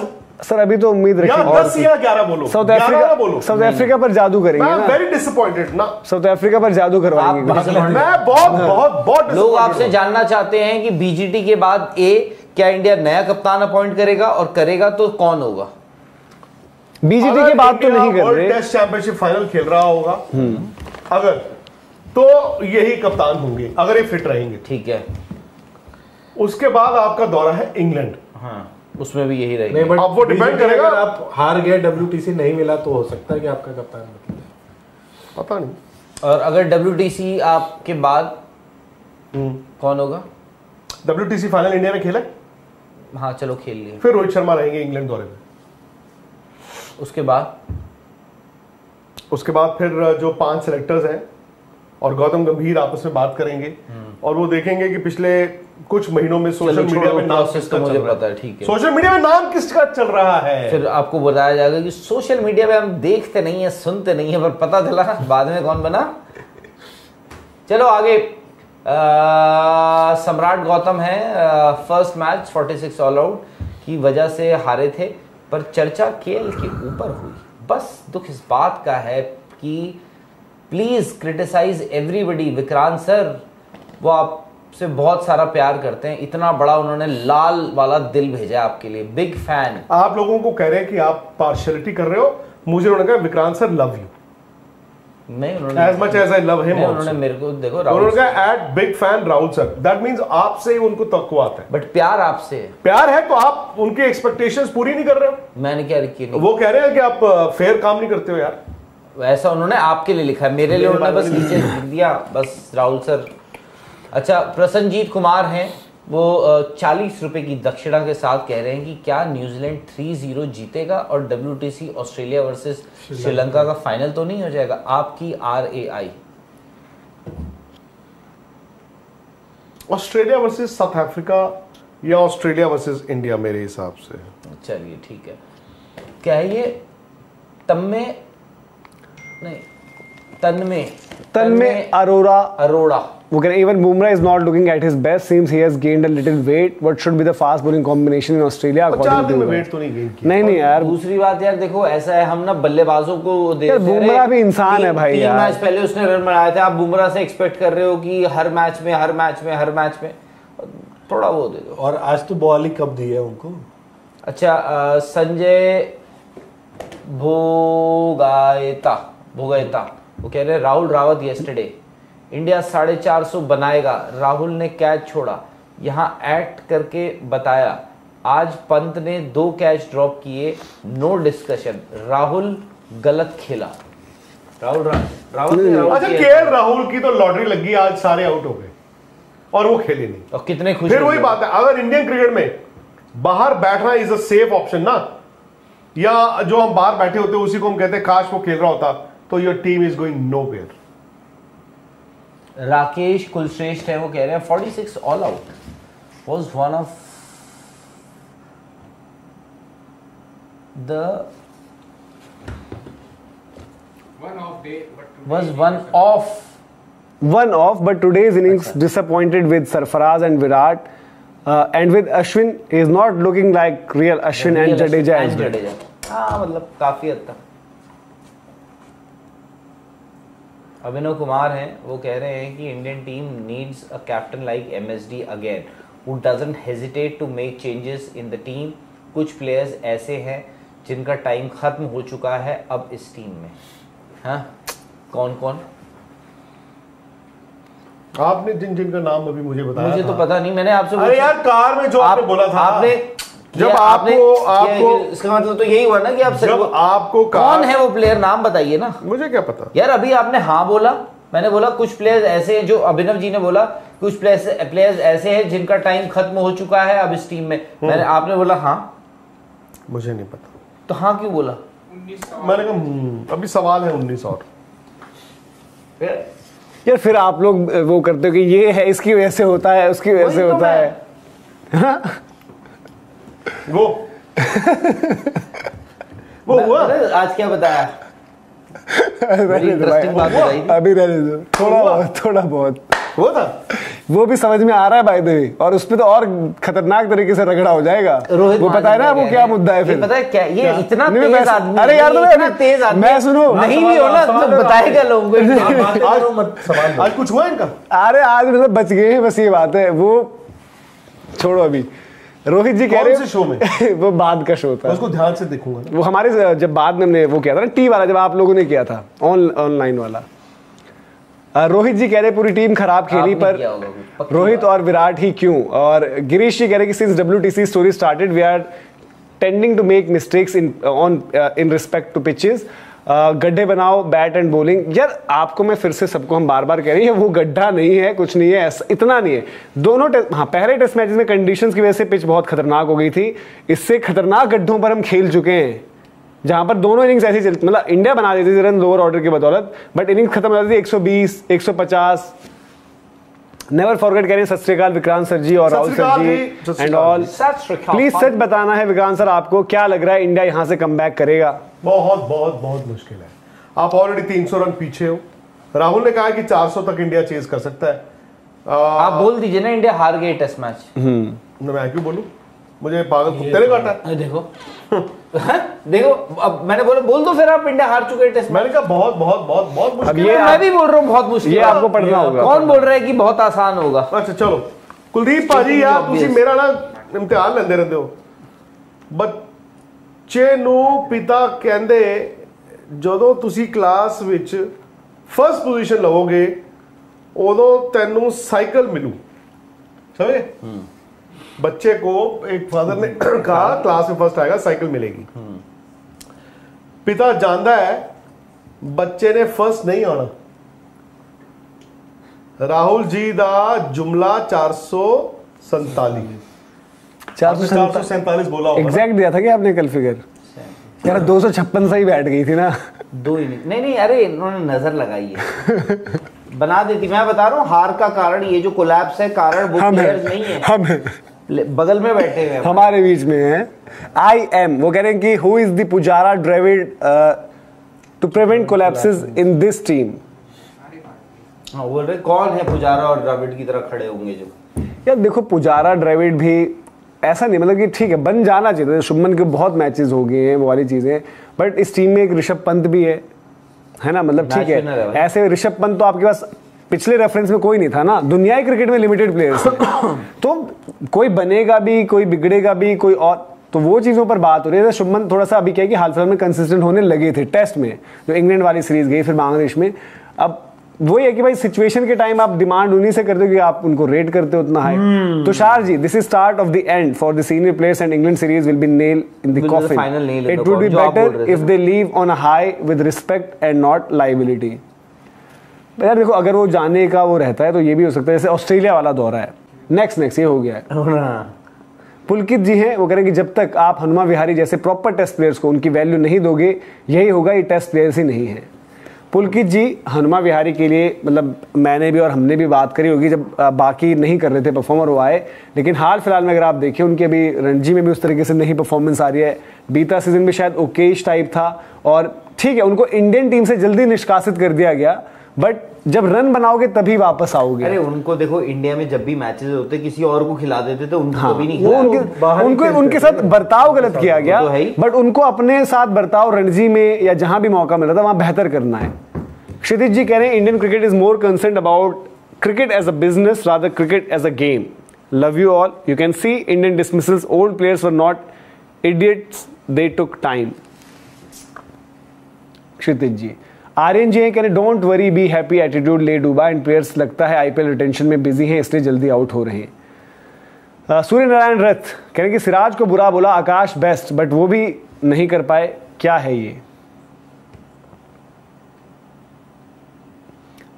सर अभी तो उम्मीद रखिए 10 या 11 बोलो। साउथ अफ्रीका पर जादू करेंगे ना। वेरी डिसअपॉइंटेड ना, साउथ अफ्रीका पर जादू करवाएंगे। मैं बहुत लोग आपसे जानना चाहते हैं कि बीजीटी के बाद क्या इंडिया नया कप्तान अपॉइंट करेगा, और करेगा तो कौन होगा? बीजीटी के बाद तो नहीं कर रहे। टेस्ट चैंपियनशिप फाइनल खेल रहा होगा अगर, तो यही कप्तान होंगे अगर ये फिट रहेंगे। ठीक है। उसके बाद आपका दौरा है इंग्लैंड। हाँ, उसमें भी यही रहेगा। अब वो डिपेंड करेगा। आप हार गए, WTC नहीं मिला, तो हो सकता है कि आपका कप्तान बदले, पता नहीं। और अगर WTC आपके बाद कौन होगा? WTC फाइनल इंडिया ने खेला, हाँ चलो खेल लिए, फिर रोहित शर्मा रहेंगे इंग्लैंड दौरे में। उसके बाद फिर जो 5 सिलेक्टर्स हैं और गौतम गंभीर आपस में बात करेंगे और वो देखेंगे कि पिछले कुछ महीनों में सोशल मीडिया में नाम किसका मुझे पता है। ठीक है, सोशल मीडिया में नाम किसका चल रहा है, फिर आपको बताया जाएगा कि सोशल मीडिया पे हम देखते नहीं है, सुनते नहीं है, पर पता चला बाद में कौन बना। चलो आगे। सम्राट गौतम है, फर्स्ट मैच 46 ऑल आउट की वजह से हारे थे, पर चर्चा केएल के ऊपर हुई। बस दुख इस बात का है कि please criticise everybody. Vikrant sir वो आपसे बहुत सारा प्यार करते हैं, इतना बड़ा उन्होंने लाल वाला दिल भेजा आपके लिए, बिग फैन। आप लोगों को कह रहे हैं कि आप पार्शियलिटी कर रहे हो, मुझे उन्होंने कहा विक्रांत सर लव यू। नहीं, उन्होंने as much as I love him also, उन्होंने मेरे को देखो उन्होंने कहा at big fan Rahul sir, that means आपसे ही उनको तवक्कुआत है। बट प्यार आपसे है, प्यार है तो आप उनकी एक्सपेक्टेशंस पूरी नहीं कर रहे हो। मैंने क्या लिखी नहीं, वो कह रहे हैं कि आप फेयर काम नहीं करते हो यार। वैसा उन्होंने आपके लिए लिखा है, मेरे लिए उन्होंने बस नीचे लिख दिया बस राहुल सर। अच्छा, प्रसन्नजीत कुमार हैं, वो 40 रुपए की दक्षिणा के साथ कह रहे हैं कि क्या न्यूजीलैंड 3-0 जीतेगा और WTC ऑस्ट्रेलिया वर्सेस श्रीलंका का फाइनल तो नहीं हो जाएगा? आपकी RAI। Australia versus South Africa या ऑस्ट्रेलिया वर्सेस इंडिया मेरे हिसाब से। चलिए ठीक है। क्या है ये? तब में नहीं, तन्मय अरोड़ा वो कह रहे even Bumrah is not looking at his best, seems he has gained a little weight. What should be the fast bowling combination in Australia? 4 दिन में वेट तो नहीं गेन किया। नहीं यार, दूसरी बात यार देखो ऐसा है, हम ना बल्लेबाजों को यार बुमराह भी इंसान है भाई यार। 3 मैच पहले उसने रन बनाए थे, आप बुमराह से एक्सपेक्ट कर रहे हो कि हर मैच में थोड़ा वो दे दो। और आज तो बॉल ही कब दी है उनको। अच्छा संजय भोगायता वो कह रहे राहुल रावत यस्टरडे इंडिया 450 बनाएगा, राहुल ने कैच छोड़ा, यहाँ एक्ट करके बताया, आज पंत ने 2 कैच ड्रॉप किए, नो डिस्कशन, राहुल गलत खेला। राहुल अच्छा केएल राहुल की तो लॉटरी लगी, आज सारे आउट हो गए और वो खेले नहीं। और कितने खुश। फिर वही बात है, अगर इंडियन क्रिकेट में बाहर बैठना इज अ सेफ ऑप्शन ना, या जो हम बाहर बैठे होते उसी को हम कहते हैं काश वो खेल रहा होता, तो your team is going nowhere. Rakesh Kulshreshtha है, वो कह रहे हैं 46 all out was one of but today's innings disappointed with Sarfaraz and Virat and with Ashwin is not looking like real Ashwin and Jadeja as well. हाँ मतलब काफी हद तक। अभिनव कुमार हैं, वो कह रहे हैं कि Indian team needs a captain like MSD again who doesn't hesitate to make changes in the team. कुछ प्लेयर्स ऐसे हैं जिनका टाइम खत्म हो चुका है अब इस टीम में। हाँ कौन कौन? आपने जिनका नाम अभी मुझे बताया, मुझे तो पता नहीं, मैंने आपसे अरे यार कार में जो आपने बोला था, आपने जब आपको इसका मतलब तो यही हुआ ना कि आप जब आपको कौन है वो प्लेयर, नाम बताइए ना। मुझे क्या पता यार, अभी आपने हाँ बोला, मैंने बोला कुछ प्लेयर्स ऐसे हैं, जो अभिनव जी ने बोला कुछ प्लेयर्स ऐसे हैं जिनका टाइम खत्म हो चुका है अब इस टीम में। मैंने आपने बोला हाँ, मुझे नहीं पता, तो हाँ क्यों बोला? मैंने कहा अभी सवाल है 19 और यार फिर आप लोग वो करते हो कि ये है इसकी वजह से होता है, उसकी वजह से होता है। वो हुआ आज क्या बताया? इंटरेस्टिंग बात बताई अभी, रहने दो, थोड़ा बहुत वो था, वो भी समझ में आ रहा है बाय द वे, और उस पे तो और खतरनाक तरीके से रगड़ा हो जाएगा। वो पता है ना वो क्या मुद्दा है, फिर पता है क्या ये इतना तेज आदमी, अरे यार इतना तेज आदमी, मैं सुनो नहीं भी हो ना तो बताएगा लोगों को। आज कुछ हुआ इनका? अरे आज मतलब बच गए हैं, बस ये बात है। वो छोड़ो, अभी रोहित जी कह रहे हैं शो में वो बाद का शो था, उसको ध्यान से देखूंगा ना। वो हमारे जब बाद में हमने वो किया था ना टी वाला, जब आप लोगों ने किया था ऑनलाइन वाला। रोहित जी कह रहे पूरी टीम खराब खेली, पर रोहित और विराट ही क्यों? और गिरीश जी कह रहे कि since WTC story started we are tending to make mistakes in respect to pitches. गड्ढे बनाओ बैट एंड बॉलिंग। यार आपको मैं फिर से सबको हम बार बार कह रहे हैं वो गड्ढा नहीं है, कुछ नहीं है, ऐसा इतना नहीं है। दोनों हाँ पहले टेस्ट मैचेस में कंडीशंस की वजह से पिच बहुत खतरनाक हो गई थी, इससे खतरनाक गड्ढों पर हम खेल चुके हैं जहां पर दोनों इनिंग्स ऐसी चलती, मतलब इंडिया बना देती थी रन लोअर ऑर्डर की बदौलत, बट इनिंग्स खत्म हो जाती थी 120 150। नेवर फॉरगेट कह रहे हैं सत श्री अकाल विक्रांत सर जी और Rahul sir ji and all. Please सच बताना है विक्रांत सर, आपको क्या लग रहा है इंडिया यहां से कमबैक करेगा? बहुत बहुत बहुत मुश्किल है। आप ऑलरेडी 300 रन पीछे हो। राहुल ने कहा कि 400 तक इंडिया चेज कर सकता है। आप बोल दीजिए ना इंडिया हार गई टेस्ट मैच। मैं क्यों बोलूं? मुझे पागल कुत्ते ने काटा है। देखो देखो अब मैंने बोला बोल दो फिर आप इंडिया हार चुके हैं टेस्ट। मैंने कहा बहुत बहुत बहुत बहुत मुश्किल है। मैं भी बोल रहा हूँ बहुत मुश्किल, ये आपको पढ़ना होगा। कौन बोल रहा है कि बहुत आसान होगा? अच्छा चलो कुलदीप पाजी यार तुसी मेरा ना इम्तिहान लेंदे रहंदे हो। बच्चे ਨੂੰ ਪਿਤਾ ਕਹਿੰਦੇ ਜਦੋਂ ਤੁਸੀਂ ਕਲਾਸ ਵਿੱਚ ਫਸਟ ਪੋਜੀਸ਼ਨ ਲਵੋਗੇ ਉਦੋਂ ਤੈਨੂੰ ਸਾਈਕਲ ਮਿਲੂ। समझे? बच्चे को एक फादर ने कहा क्लास में फर्स्ट आएगा साइकिल मिलेगी। पिता जानता है बच्चे ने फर्स्ट नहीं आना। राहुल जी दा जुमला 447 बोला होगा। एग्जैक्ट दिया था क्या आपने कल फिगर? यार 256 सही बैठ गई थी ना। दो ही नहीं अरे इन्होंने नजर लगाई है बना देती। मैं बता रहा हूँ हार का कारण ये जो कोलैप्स है, कारण वो प्लेयर्स नहीं है, हम बगल में बैठे हुए हमारे बीच में है। आई एम वो कह रहे हैं कि who is the Pujara Dravid to prevent collapses in this team? हाँ बोल रहे कौन है पुजारा और द्रविड़ की तरह खड़े होंगे जो? यार देखो पुजारा द्रविड़ भी ऐसा नहीं, मतलब कि ठीक है बन जाना चाहिए, शुभमन के बहुत मैचेस हो गए हैं वो वाली चीजें, बट इस टीम में एक ऋषभ पंत भी है ना, मतलब ठीक है ऐसे ऋषभ पंत तो आपके पास पिछले रेफरेंस में कोई नहीं था ना, दुनियाई क्रिकेट में लिमिटेड प्लेयर्स तो कोई बनेगा भी कोई बिगड़ेगा भी कोई और, तो वो चीजों पर बात हो रही है। शुभमन थोड़ा सा अभी क्या है कि हाल फिलहाल में कंसिस्टेंट होने लगे थे टेस्ट में, जो इंग्लैंड वाली सीरीज गई फिर बांग्लादेश में, अब वही है कि भाई सिचुएशन के टाइम आप डिमांड उन्हीं से करते हो कि आप उनको रेट करते हो उतना high. Tushar ji, this is start of the end for the senior players and England series will be nail in the coffin, it would be better if they leave on a high with respect and not liability. यार देखो अगर वो जाने का वो रहता है तो ये भी हो सकता है, जैसे ऑस्ट्रेलिया वाला दौरा है, नेक्स्ट ये हो गया है। पुलकित जी हैं वो कह रहे हैं कि जब तक आप हनुमा विहारी जैसे प्रॉपर टेस्ट प्लेयर्स को उनकी वैल्यू नहीं दोगे यही होगा, ये टेस्ट प्लेयर्स ही नहीं है। पुलकित जी हनुमा विहारी के लिए मतलब मैंने भी और हमने भी बात करी होगी जब बाकी नहीं कर रहे थे परफॉर्मर वो आए, लेकिन हाल फिलहाल में अगर आप देखें उनके अभी रणजी में भी उस तरीके से नहीं परफॉर्मेंस आ रही है, बीता सीजन में शायद ओकेश टाइप था, और ठीक है उनको इंडियन टीम से जल्दी निष्कासित कर दिया गया, बट जब रन बनाओगे तभी वापस आओगे। अरे उनको देखो इंडिया में जब भी मैचेस होते किसी और को खिला देते थे, उनको हाँ, कभी नहीं खिलाया, उनके साथ बर्ताव गलत किया गया, बट उनको अपने साथ बर्ताव रणजी में या जहां भी मौका मिला था वहां बेहतर करना है। क्षितिज जी कह रहे हैं Indian cricket is more concerned about cricket as a business rather cricket as a game. Love you all, you can see Indian dismissals, old players were not idiots, they took time. Kshitij ji Aryan ji कह रहे don't worry be happy, attitude ले डूबा and players लगता है IPL retention में busy हैं इसलिए जल्दी आउट हो रहे हैं। सूर्य नारायण रथ कह रहे कि सिराज को बुरा बोला, आकाश बेस्ट, बट वो भी नहीं कर पाए, क्या है ये।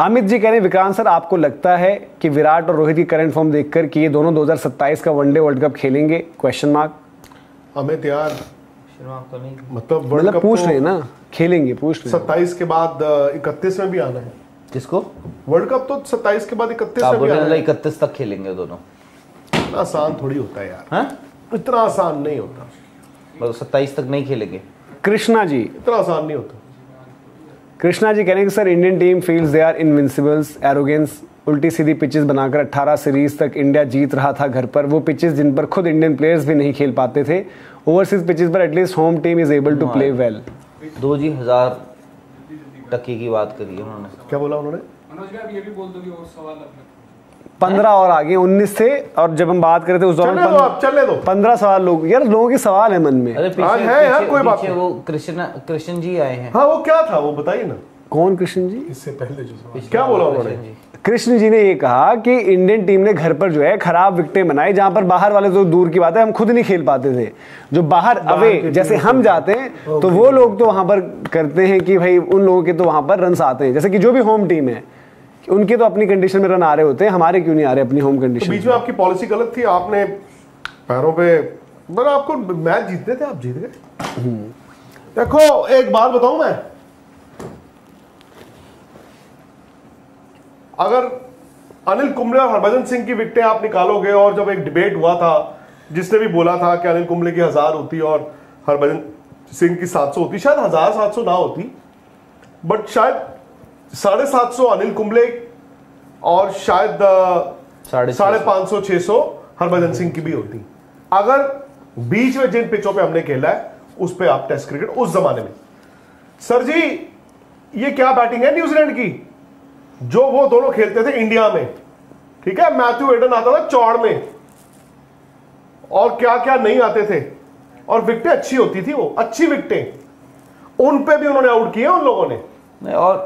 अमित जी कह रहे हैं विक्रांत सर आपको लगता है कि विराट और रोहित की करंट फॉर्म देखकर कि ये दोनों 2027 का वनडे वर्ल्ड कप खेलेंगे? Question mark. अमित यार मतलब पूछ रहे ना, खेलेंगे पूछ रहे। 27 के बाद 31 में भी आना है किसको? वर्ल्ड कप तो 27 के बाद 31 में भी आना है। 31 तक खेलेंगे दोनों। इतना आसान थोड़ी होता है यार। हाँ? इतना आसान नहीं होता, मतलब 27 तक नहीं खेलेंगे। कृष्णा जी इतना आसान नहीं होता। कृष्णा जी कह रहे हैं कि sir Indian team feels they are invincibles, arrogance, उल्टी सीधी पिचेस बनाकर 18 सीरीज तक इंडिया जीत रहा था घर पर, वो पिचेस जिन पर खुद इंडियन प्लेयर्स भी नहीं खेल पाते थे, ओवरसीज पिचेस पर at least home team is able to play well. 2000 की बात करी उन्होंने। क्या बोला उन्होंने? मनोज भाई अब ये भी बोल दो कि और सवाल अपने 15 और आगे 19 थे, और जब हम बात कर रहे थे उस दौरान चलने दो 15 सवाल लोग, यार लोगों के सवाल है मन में। अरे है यार, कोई बात नहीं। वो कृष्ण जी आए हैं। हाँ वो क्या था वो बताइए ना। कौन कृष्ण जी? इससे पहले जो सवाल क्या बोला उन्होंने? कृष्ण जी ने ये कहा कि इंडियन टीम ने घर पर जो है खराब विकेटें बनाई, जहां पर बाहर वाले तो दूर की बात है हम खुद नहीं खेल पाते थे, जो बाहर अवे जैसे हम जाते हैं तो वो लोग तो वहां पर करते हैं कि भाई उन लोगों के तो वहां पर रन आते हैं, जैसे कि जो भी होम टीम है उनके तो अपनी कंडीशन में रन आ रहे होते हैं, हमारे क्यों नहीं आ रहे अपनी होम कंडीशन। बीच में आपकी पॉलिसी गलत थी, आपने पैरों पे मतलब आपको मैच जीतने थे, आप जीत गए। देखो एक बात बताऊं मैं, अगर अनिल कुंबले और हरभजन सिंह की विकेटें आप निकालोगे, और जब एक डिबेट हुआ था जिसने भी बोला था कि अनिल कुंबले की 1000 होती और हरभजन सिंह की 700 होती, शायद 1700 ना होती, बट शायद 750 अनिल कुंबले और शायद 550 600 हरभजन सिंह की भी होती, अगर बीच में जिन पिचों पे हमने खेला है उस पे आप टेस्ट क्रिकेट उस जमाने में। सर जी ये क्या बैटिंग है न्यूजीलैंड की, जो वो दोनों खेलते थे इंडिया में, ठीक है, मैथ्यू एडन आता था चौड़ में, और क्या क्या नहीं आते थे, और विकेटें अच्छी होती थी, वो अच्छी विकेटें, उन पे भी उन्होंने आउट किए उन लोगों ने। और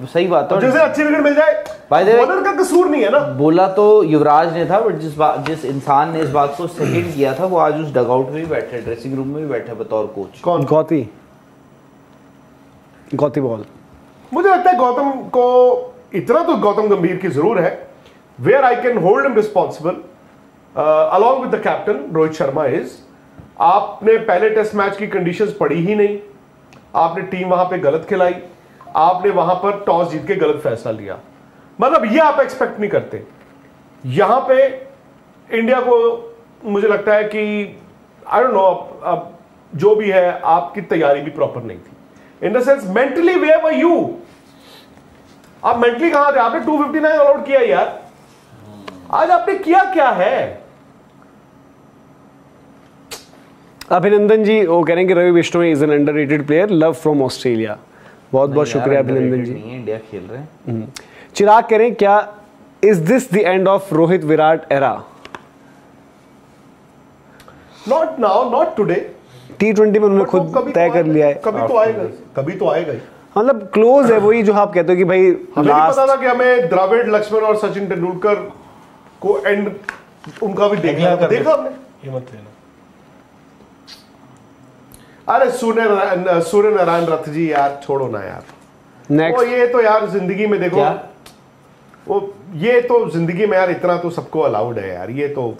सही बात है, जैसे अच्छी विकेट मिल जाए बॉलर का कसूर नहीं है ना। बोला तो युवराज ने था, बट जिस इंसान ने इस बात को सेकंड किया था वो आज उस डगआउट में भी बैठे, ड्रेसिंग रूम में भी बैठे बतौर कोच। कौन? गौती बॉल। मुझे लगता है गौतम को इतना तो गौतम गंभीर की जरूर है, where I can hold him responsible along with the captain Rohit Sharma is, आपने पहले टेस्ट मैच की कंडीशंस पढ़ी ही नहीं, आपने टीम वहां पे गलत खिलाई, आपने वहां पर टॉस जीत के गलत फैसला लिया, मतलब ये आप एक्सपेक्ट नहीं करते। यहां पे इंडिया को मुझे लगता है कि आई डोंट नो, अब जो भी है आपकी तैयारी भी प्रॉपर नहीं थी, in the sense mentally where were you, आप मेंटली कहां थे? आपने 259 ऑल आउट किया यार, आज आपने किया क्या है? अभिनंदन जी वो कह रहे हैं कि Ravi Bishnoi is an underrated player, love from Australia. बहुत बहुत शुक्रिया अभिनंदन जी। इंडिया खेल रहे हैं। चिराग कह रहे हैं क्या is this the end of Rohit Virat era? Not now, not today. T20 में उन्होंने खुद तय कर लिया है, कभी तो आएगा, कभी तो आएगा ही। मतलब क्लोज है, वही जो आप कहते हो कि भाई हमें नहीं पता था कि हमें द्रविड़, लक्ष्मण और सचिन तेंदुलकर को एंड उनका भी देखा हमने। ये मत लेना। अरे सूर्य नारायण रथ जी यार, छोड़ो ना यार। नेक्स्ट ये तो यार जिंदगी में देखो क्या? वो ये तो जिंदगी में यार इतना तो सबको अलाउड है यार, ये तो।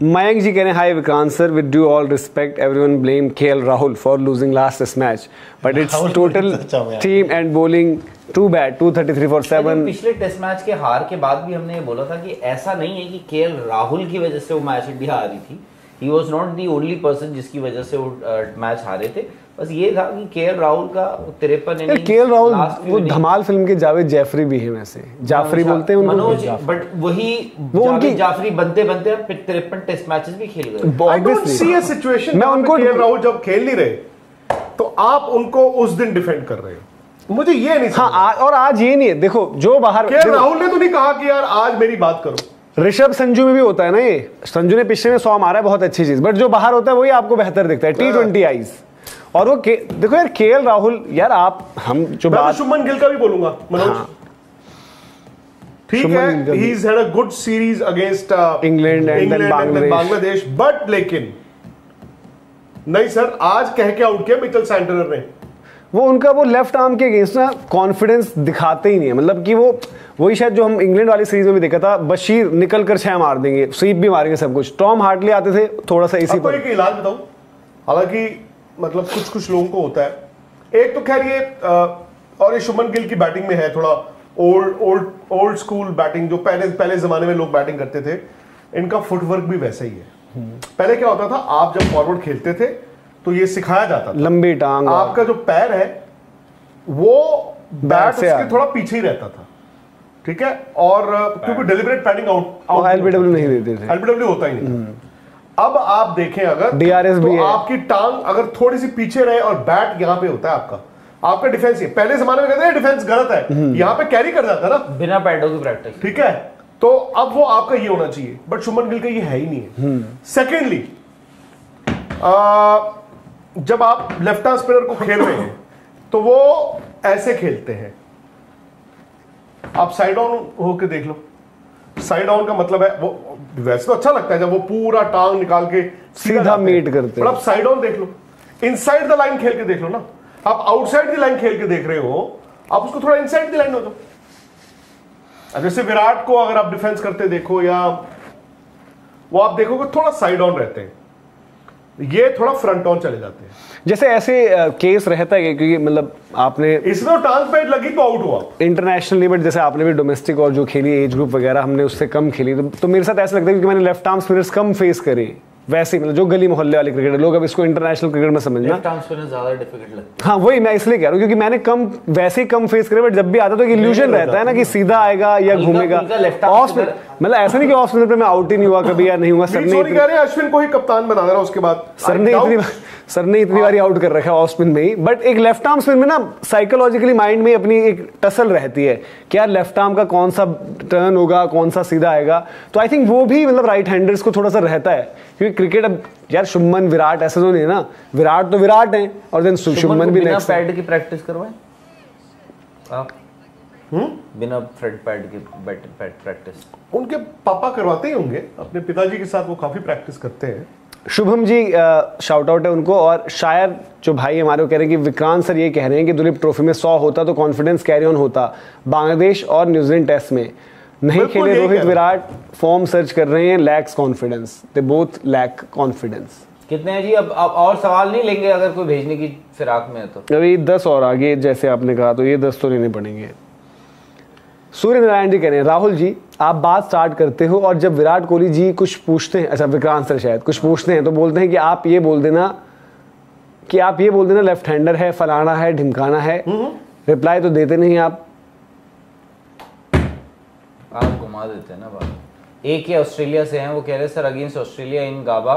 मयंक जी कह रहे हैं hi Vikrant sir, with due all respect everyone blame KL Rahul for losing last test match, but it's total team and bowling too bad, 233 for 7। पिछले टेस्ट मैच के हार के बाद भी हमने ये बोला था कि ऐसा नहीं है कि केएल राहुल की वजह से वो मैच इंडिया हारी थी। He was not the only person जिसकी वजह से वो मैच हारे थे। बस ये था कि केएल राहुल का 53 इनिंग्स, केएल राहुल वो धमाल फिल्म के जावेद जाफरी भी है, वैसे जाफरी बोलते हैं उनको, मनोज, बट वही वो उनकी जाफरी बनते बनते 53 टेस्ट मैचेस भी खेल गए। I don't see a situation मैं उनको केएल राहुल जब खेल नहीं रहे तो आप उनको उस दिन डिफेंड कर रहे हो, मुझे ये नहीं। हाँ, और आज ये नहीं है, देखो जो बाहर केएल राहुल ने तो नहीं कहा कि यार आज मेरी बात करो। ऋषभ संजू में भी होता है ना, ये संजू ने पिछले में 100 मारा है, बहुत अच्छी चीज, बट जो बाहर होता है वही आपको बेहतर दिखता है T20 आइज। और वो देखो यार केएल राहुल यार, आप हम जो बात शुभमन गिल का भी बोलूंगा मनोज, ठीक है, he has had a good series against England and Bangladesh, but लेकिन नहीं सर, आज कह के आउट किया मिचेल सैंटनर ने। वो उनका वो लेफ्ट आर्म के अगेंस्ट ना कॉन्फिडेंस दिखाते ही नहीं है, मतलब कि वो वही शायद जो हम इंग्लैंड वाली सीरीज में भी देखा था, बशीर निकल कर 6 मार देंगे, स्वीप भी मारेंगे, सब कुछ। टॉम हार्टली आते थे थोड़ा सा इसी पर। एक इलाज बताऊं, हालांकि मतलब कुछ लोगों को होता है, एक तो खैर ये और ये शुभमन गिल की बैटिंग में है थोड़ा ओल्ड स्कूल बैटिंग, जो पहले जमाने में लोग बैटिंग करते थे, इनका फुटवर्क भी वैसा ही है। पहले क्या होता था, आप जब फॉरवर्ड खेलते थे तो ये सिखाया जाता था, लंबी टांग, आपका जो पैर है वो बैट उसके थोड़ा पीछे ही रहता था, ठीक है, और क्योंकि डेलिबरेट पैडिंग आउट एलबीडब्ल्यू नहीं देते थे, एलबीडब्ल्यू होता ही नहीं था। अब आप देखें अगर डीआरएस तो भी है, आपकी टांग अगर थोड़ी सी पीछे रहे और बैट यहां पे होता है आपका डिफेंस, पहले जमाने में कहते हैं डिफेंस गलत है, यहां पे कैरी कर जाता है ना बिना पैडों की प्रैक्टिस, ठीक है, तो अब वो आपका ये होना चाहिए, बट शुभमन गिल का ये है ही नहीं है। सेकेंडली, जब आप लेफ्ट आर्म स्पिनर को खेल रहे हैं तो वो ऐसे खेलते हैं, आप साइड ऑन होके देख लो, साइड ऑन का मतलब है वो वैसे तो अच्छा लगता है जब वो पूरा टांग निकाल के सीधा मीट करते हैं, आप साइड ऑन देख लो, इनसाइड द लाइन खेल के देख लो ना, आप आउटसाइड द लाइन खेल के देख रहे हो, आप उसको थोड़ा इनसाइड द लाइन हो जाओ। जैसे विराट को अगर आप डिफेंस करते देखो, या वो आप देखोगे थोड़ा साइड ऑन रहते हैं, ये थोड़ा फ्रंट ऑन चले जाते हैं। जैसे ऐसे केस रहता है क्योंकि मतलब आपने इसमें टांग पैड लगी तो आउट हुआ इंटरनेशनली, बट जैसे आपने भी डोमेस्टिक और जो खेली एज ग्रुप वगैरह, हमने उससे कम खेली, तो मेरे साथ ऐसा लगता है क्योंकि मैंने लेफ्ट आर्म स्पिनर्स कम फेस करे, वैसे ही मतलब जो गली मोहल्ले वाले क्रिकेटर लोग, अब इसको इंटरनेशनल क्रिकेट में समझना, लेफ्ट आर्म स्पिनर ज्यादा डिफिकल्ट लगता है। हाँ वही मैं इसलिए कह रहा हूँ क्योंकि मैंने कम वैसे ही कम फेस करे, बट जब भी आता तो इल्यूजन रहता है ना कि सीधा आएगा या घूमेगा। ऑफ मतलब ऐसा नहीं कि ऑफ स्पिनर पे मैं आउट ही नहीं हुआ कभी या नहीं हुआ, सर ने कह रहे हैं अश्विन को ही कप्तान बना देना, उसके बाद सर ने इतनी बारी आउट कर रखा है ऑफ स्पिन में ही, बट एक लेफ्ट आर्म स्पिन में ना साइकोलॉजिकली माइंड में अपनी एक टसल रहती है कि यार लेफ्ट आर्म का कौन सा टर्न होगा, कौन सा सीधा आएगा, तो आई थिंक वो भी मतलब राइट हैंडर्स को थोड़ा सा रहता है, क्योंकि क्रिकेट अब यार शुभमन विराट ऐसा तो नहीं है ना, विराट तो विराट है और देन शुभमन भी बिना पैड की प्रैक्टिस करवाएं आप, बिना फ्रंट पैड की प्रैक्टिस उनके पापा करवाते ही होंगे, अपने पिताजी के साथ वो काफी प्रैक्टिस करते हैं। शुभम जी शाउट आउट है उनको, और शायद जो भाई हमारे को कह रहे हैं कि विक्रांत सर ये कह रहे हैं कि दुलीप ट्रॉफी में 100 होता तो कॉन्फिडेंस कैरी ऑन होता, बांग्लादेश और न्यूजीलैंड टेस्ट में नहीं खेले रोहित विराट, फॉर्म सर्च कर रहे हैं, lacks confidence, they both lack confidence. कितने हैं जी? अब और सवाल नहीं लेंगे अगर कोई भेजने की फिराक में है तो? अभी 10 और आगे जैसे आपने कहा, तो ये 10 तो लेने पड़ेंगे। सूर्य नारायण जी कह रहे हैं राहुल जी आप बात स्टार्ट करते हो और जब विराट कोहली जी कुछ पूछते हैं, अच्छा विक्रांत सर शायद कुछ पूछते हैं, तो बोलते हैं कि आप ये बोल देना लेफ्ट हैंडर है, फलाना है, ढिमकाना है, रिप्लाई तो देते नहीं आप। घुमा देते हैं ना बात। एक ये ऑस्ट्रेलिया से हैं, वो कह रहे sir against Australia in Gabba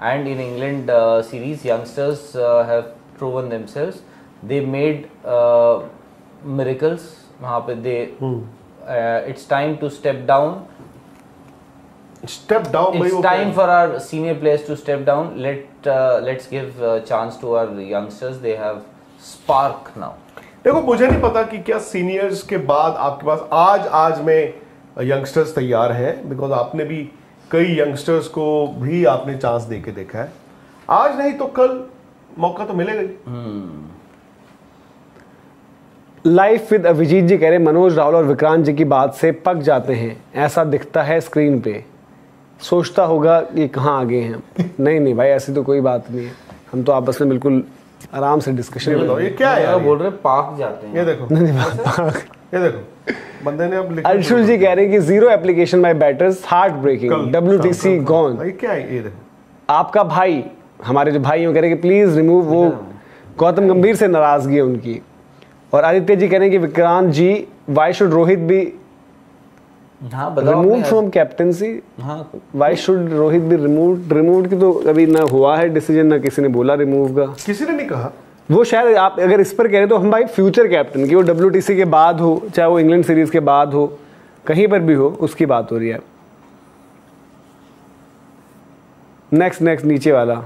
and in England series youngsters have proven themselves, they made miracles वहाँ पे, they it's time to step down, it's time for our senior players to step down, let's give chance to our youngsters, they have spark now। देखो मुझे नहीं पता कि क्या seniors के बाद आपके पास आज में यंगस्टर्स तैयार हैं, बिकॉज आपने भी कई यंगस्टर्स को भी आपने चांस दे के देखा है, आज नहीं तो कल मौका तो मिलेगा ही। लाइफ विद अभिजीत जी कह रहे मनोज राहुल और विक्रांत जी की बात से पक जाते हैं, ऐसा दिखता है स्क्रीन पे, सोचता होगा ये कहाँ आ गए हैं। नहीं भाई ऐसी तो कोई बात नहीं है, हम तो आपस में बिल्कुल आराम से डिस्कशन बताओ ये क्या है यार, बोल रहे पाक जाते हैं, ये देखो ये देखो बंदे ने अब लिखा। अंशुल जी कह रहे हैं कि zero application by batters heart breaking, WTC gone. ये क्या है, ये देखो आपका भाई, हमारे जो भाई हैं कह रहे हैं कि प्लीज रिमूव, वो गौतम गंभीर से नाराजगी है उनकी। और आदित्य जी कह रहे हैं कि Vikrant ji why should Rohit be remove from captaincy, why should Rohit be removed की तो अभी ना हुआ है डिसीजन, ना किसी ने बोला रिमूव का, किसी ने नहीं कहा। वो शायद आप अगर इस पर कह रहे तो हम भाई फ्यूचर कैप्टन की, वो WTC के बाद हो चाहे वो इंग्लैंड सीरीज के बाद हो, कहीं पर भी हो, उसकी बात हो रही है। नेक्स्ट नीचे वाला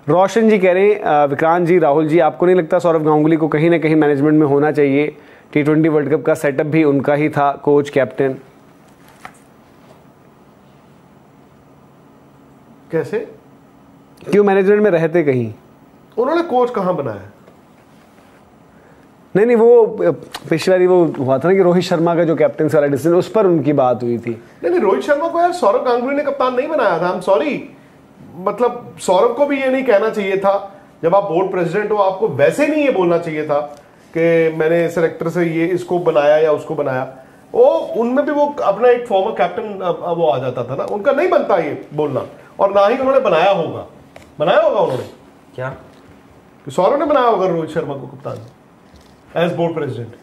रोशन जी कह रहे हैं विक्रांत जी राहुल जी, आपको नहीं लगता सौरव गांगुली को कहीं ना कहीं मैनेजमेंट में होना चाहिए? T20 वर्ल्ड कप का सेटअप भी उनका ही था, कोच कैप्टन। कैसे, क्यों मैनेजमेंट में रहते कहीं? उन्होंने कोच कहां बनाया? नहीं वो पिछली बारी वो हुआ था ना कि रोहित शर्मा का जो कैप्टन वाला डिसीजन, उस पर उनकी बात हुई थी। नहीं रोहित शर्मा को यार सौरव गांगुली ने कप्तान नहीं बनाया था, आई एम सॉरी, मतलब सौरव को भी ये नहीं कहना चाहिए था, जब आप बोर्ड प्रेसिडेंट हो आपको वैसे नहीं ये बोलना चाहिए था कि मैंने सेलेक्टर से ये इसको बनाया या उसको बनाया। वो उनमें भी वो अपना एक फॉर्मर कैप्टन वो आ जाता था ना, उनका नहीं बनता ये बोलना, और ना ही उन्होंने बनाया होगा उन्होंने क्या सौरव ने बनाया होगा रोहित शर्मा को कप्तान एज बोर्ड प्रेसिडेंट।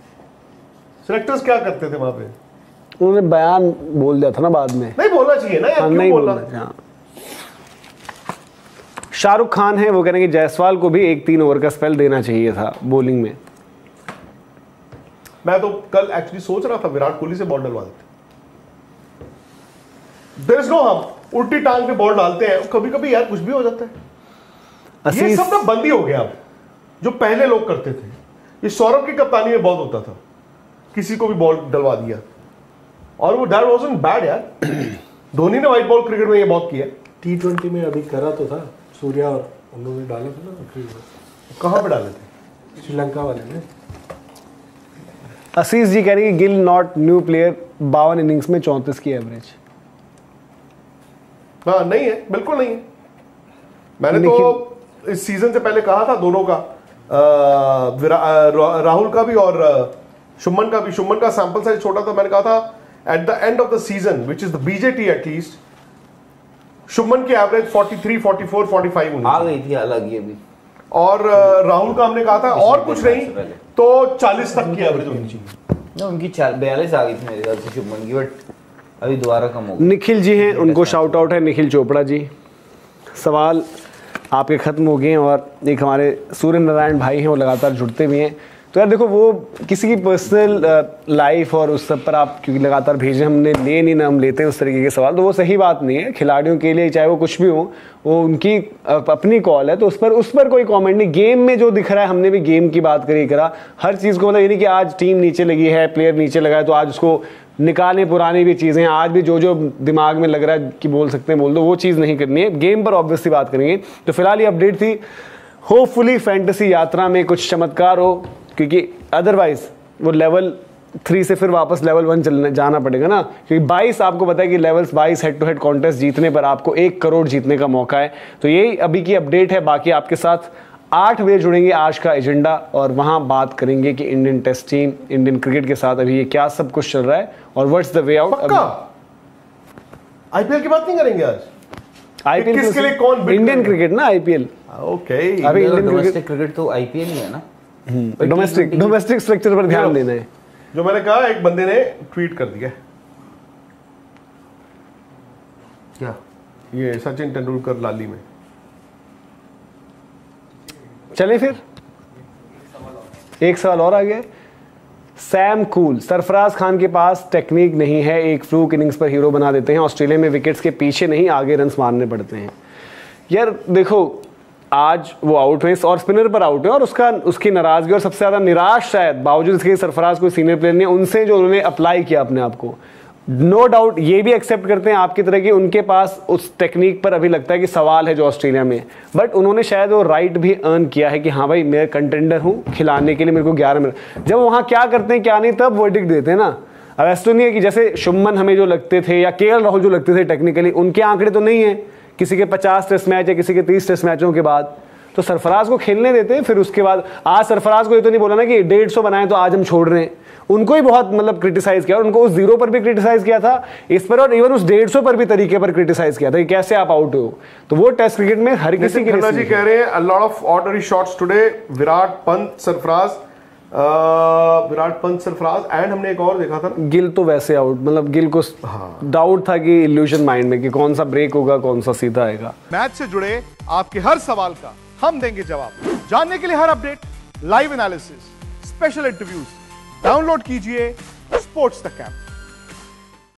सेलेक्टर्स क्या करते थे वहां पे? उन्होंने बयान बोल दिया था ना बाद में, नहीं बोलना चाहिए ना यार, क्यों बोलना? शाहरुख खान है, वो कह रहे हैं कि जायसवाल को भी एक 3 ओवर का स्पेल देना चाहिए था बॉलिंग में। मैं तो कल एक्चुअली सोच रहा था विराट कोहली से बॉल डलवा देते, देयर इज नो हार्म, उल्टी टांग पे बॉल डालते हैं, कभी कभी यार कुछ भी हो जाता है। ये सब ना बंदी हो गया अब, जो पहले लोग करते थे, ये सौरभ की कप्तानी में बहुत होता था, किसी को भी बॉल डलवा दिया, और वो दैट वाजंट बैड यार। धोनी ने व्हाइट बॉल क्रिकेट में ये बहुत किया। T20 में अभी करा तो था सूर्या, और उन्होंने डाले थे ना, कहां पे डाले थे? श्रीलंका वाले ने। आशीष जी कह रहे हैं Gill not new player, 52 innings में 34 की एवरेज। हाँ नहीं है, बिल्कुल नहीं है। मैंने तो इस सीजन से पहले कहा था दोनों का, राहुल का भी और शुभमन का भी। शुभमन का सैंपल साइज छोटा था, मैंने कहा था at the end of the season which is the BJT at least, Shubman की एवरेज 43, 44, 45 आ गई थी अलग ये भी, और राहुल का हमने कहा था और कुछ नहीं तो 40 तक की एवरेज होनी चाहिए ना, उनकी 42 आ गई थी मेरे ख्याल से शुभमन की, बट अभी दोबारा कम हो गई। निखिल जी हैं, उनको शाउट आउट है, निखिल चोपड़ा जी। सवाल आपके खत्म हो गए हैं, और एक हमारे सूर्य नारायण भाई हैं, वो लगातार जुड़ते भी हैं। तो यार देखो, वो किसी की पर्सनल लाइफ और उस सब पर आप क्योंकि लगातार भेजे, हमने लिए नहीं ना, हम लेते हैं उस तरीके के सवाल, तो वो सही बात नहीं है। खिलाड़ियों के लिए चाहे वो कुछ भी हो, वो उनकी अपनी कॉल है, तो उस पर कोई कमेंट नहीं। गेम में जो दिख रहा है, हमने भी गेम की बात करा, हर चीज़ को मतलब ये नहीं कि आज टीम नीचे लगी है, प्लेयर नीचे लगा है तो आज उसको निकालें, पुरानी भी चीज़ें आज भी जो दिमाग में लग रहा है कि बोल सकते हैं बोल दो, वो चीज़ नहीं करनी है। गेम पर ऑब्वियसली बात करेंगे। तो फिलहाल ये अपडेट थी, होपफुली फैंटेसी यात्रा में कुछ चमत्कार हो, क्योंकि अदरवाइज वो लेवल 3 से फिर वापस लेवल 1 चलने जाना पड़ेगा ना, क्योंकि 22 आपको पता है कि levels 22 head to head contest जीतने पर आपको 1 करोड़ जीतने का मौका है। तो यही अभी की अपडेट है। बाकी आपके साथ 8 बजे जुड़ेंगे आज का एजेंडा, और वहां बात करेंगे कि Indian test team, Indian cricket के साथ अभी ये क्या सब कुछ चल रहा है और what's the way out. IPL की बात नहीं करेंगे आज? आईपीएल किसके लिए कौन? इंडियन क्रिकेट ना, आईपीएल। ओके, अभी इंडियन डोमेस्टिक क्रिकेट तो आईपीएल ही है ना, डोमेस्टिक स्ट्रक्चर पर ध्यान देना है। जो मैंने कहा एक बंदे ने ट्वीट कर दिया, क्या ये सचिन तेंदुलकर लाली में। चले फिर एक सवाल और आ गया। सैम कूल, सरफराज खान के पास टेक्निक नहीं है, एक फ्लूक इनिंग्स पर हीरो बना देते हैं, ऑस्ट्रेलिया में विकेट्स के पीछे नहीं आगे रन्स मारने पड़ते हैं। यार देखो आज वो आउट हुए और स्पिनर पर आउट है और उसकी नाराजगी और सबसे ज्यादा निराश शायद बावजूद इसके सरफराज कोई सीनियर प्लेयर नहीं, उनसे जो उन्होंने अप्लाई किया अपने आप को, नो डाउट ये भी एक्सेप्ट करते हैं आपकी तरह कि उनके पास उस टेक्निक पर अभी लगता है कि सवाल है जो ऑस्ट्रेलिया में, बट उन्होंने शायद वो राइट भी अर्न किया है कि हाँ भाई मैं कंटेंडर हूँ, खिलाने के लिए मेरे को 11 मिनट। जब वहाँ क्या करते हैं क्या नहीं तब वर्डिक्ट देते हैं ना। अब ऐसा तो नहीं है कि जैसे शुभमन हमें जो लगते थे या केएल राहुल जो लगते थे टेक्निकली, उनके आंकड़े तो नहीं है किसी के 50 टेस्ट मैच या किसी के 30 टेस्ट मैचों के बाद, तो सरफराज को खेलने देते हैं। फिर उसके बाद आज सरफराज को ये तो नहीं बोला ना कि 150 बनाए तो आज हम छोड़ रहे हैं, उनको ही बहुत मतलब क्रिटिसाइज किया और उनको उस 0 पर भी क्रिटिसाइज किया था, इस पर और इवन उस 150 पर भी तरीके पर क्रिटिसाइज किया था कि कैसे आप आउट हो। तो वो टेस्ट क्रिकेट में हर किसी के लिए जी कह रहे हैं a lot of ordinary shots today, Virat Pant Sarfaraz and हमने एक और देखा था गिल, तो वैसे आउट, मतलब गिल को डाउट था कि इल्यूजन माइंड में कि कौन सा ब्रेक होगा कौन सा सीधा आएगा। मैच से जुड़े आपके हर सवाल का हम देंगे जवाब। जानने के लिए हर update, live analysis, special interviews, download कीजिए स्पोर्ट्स तक ऐप।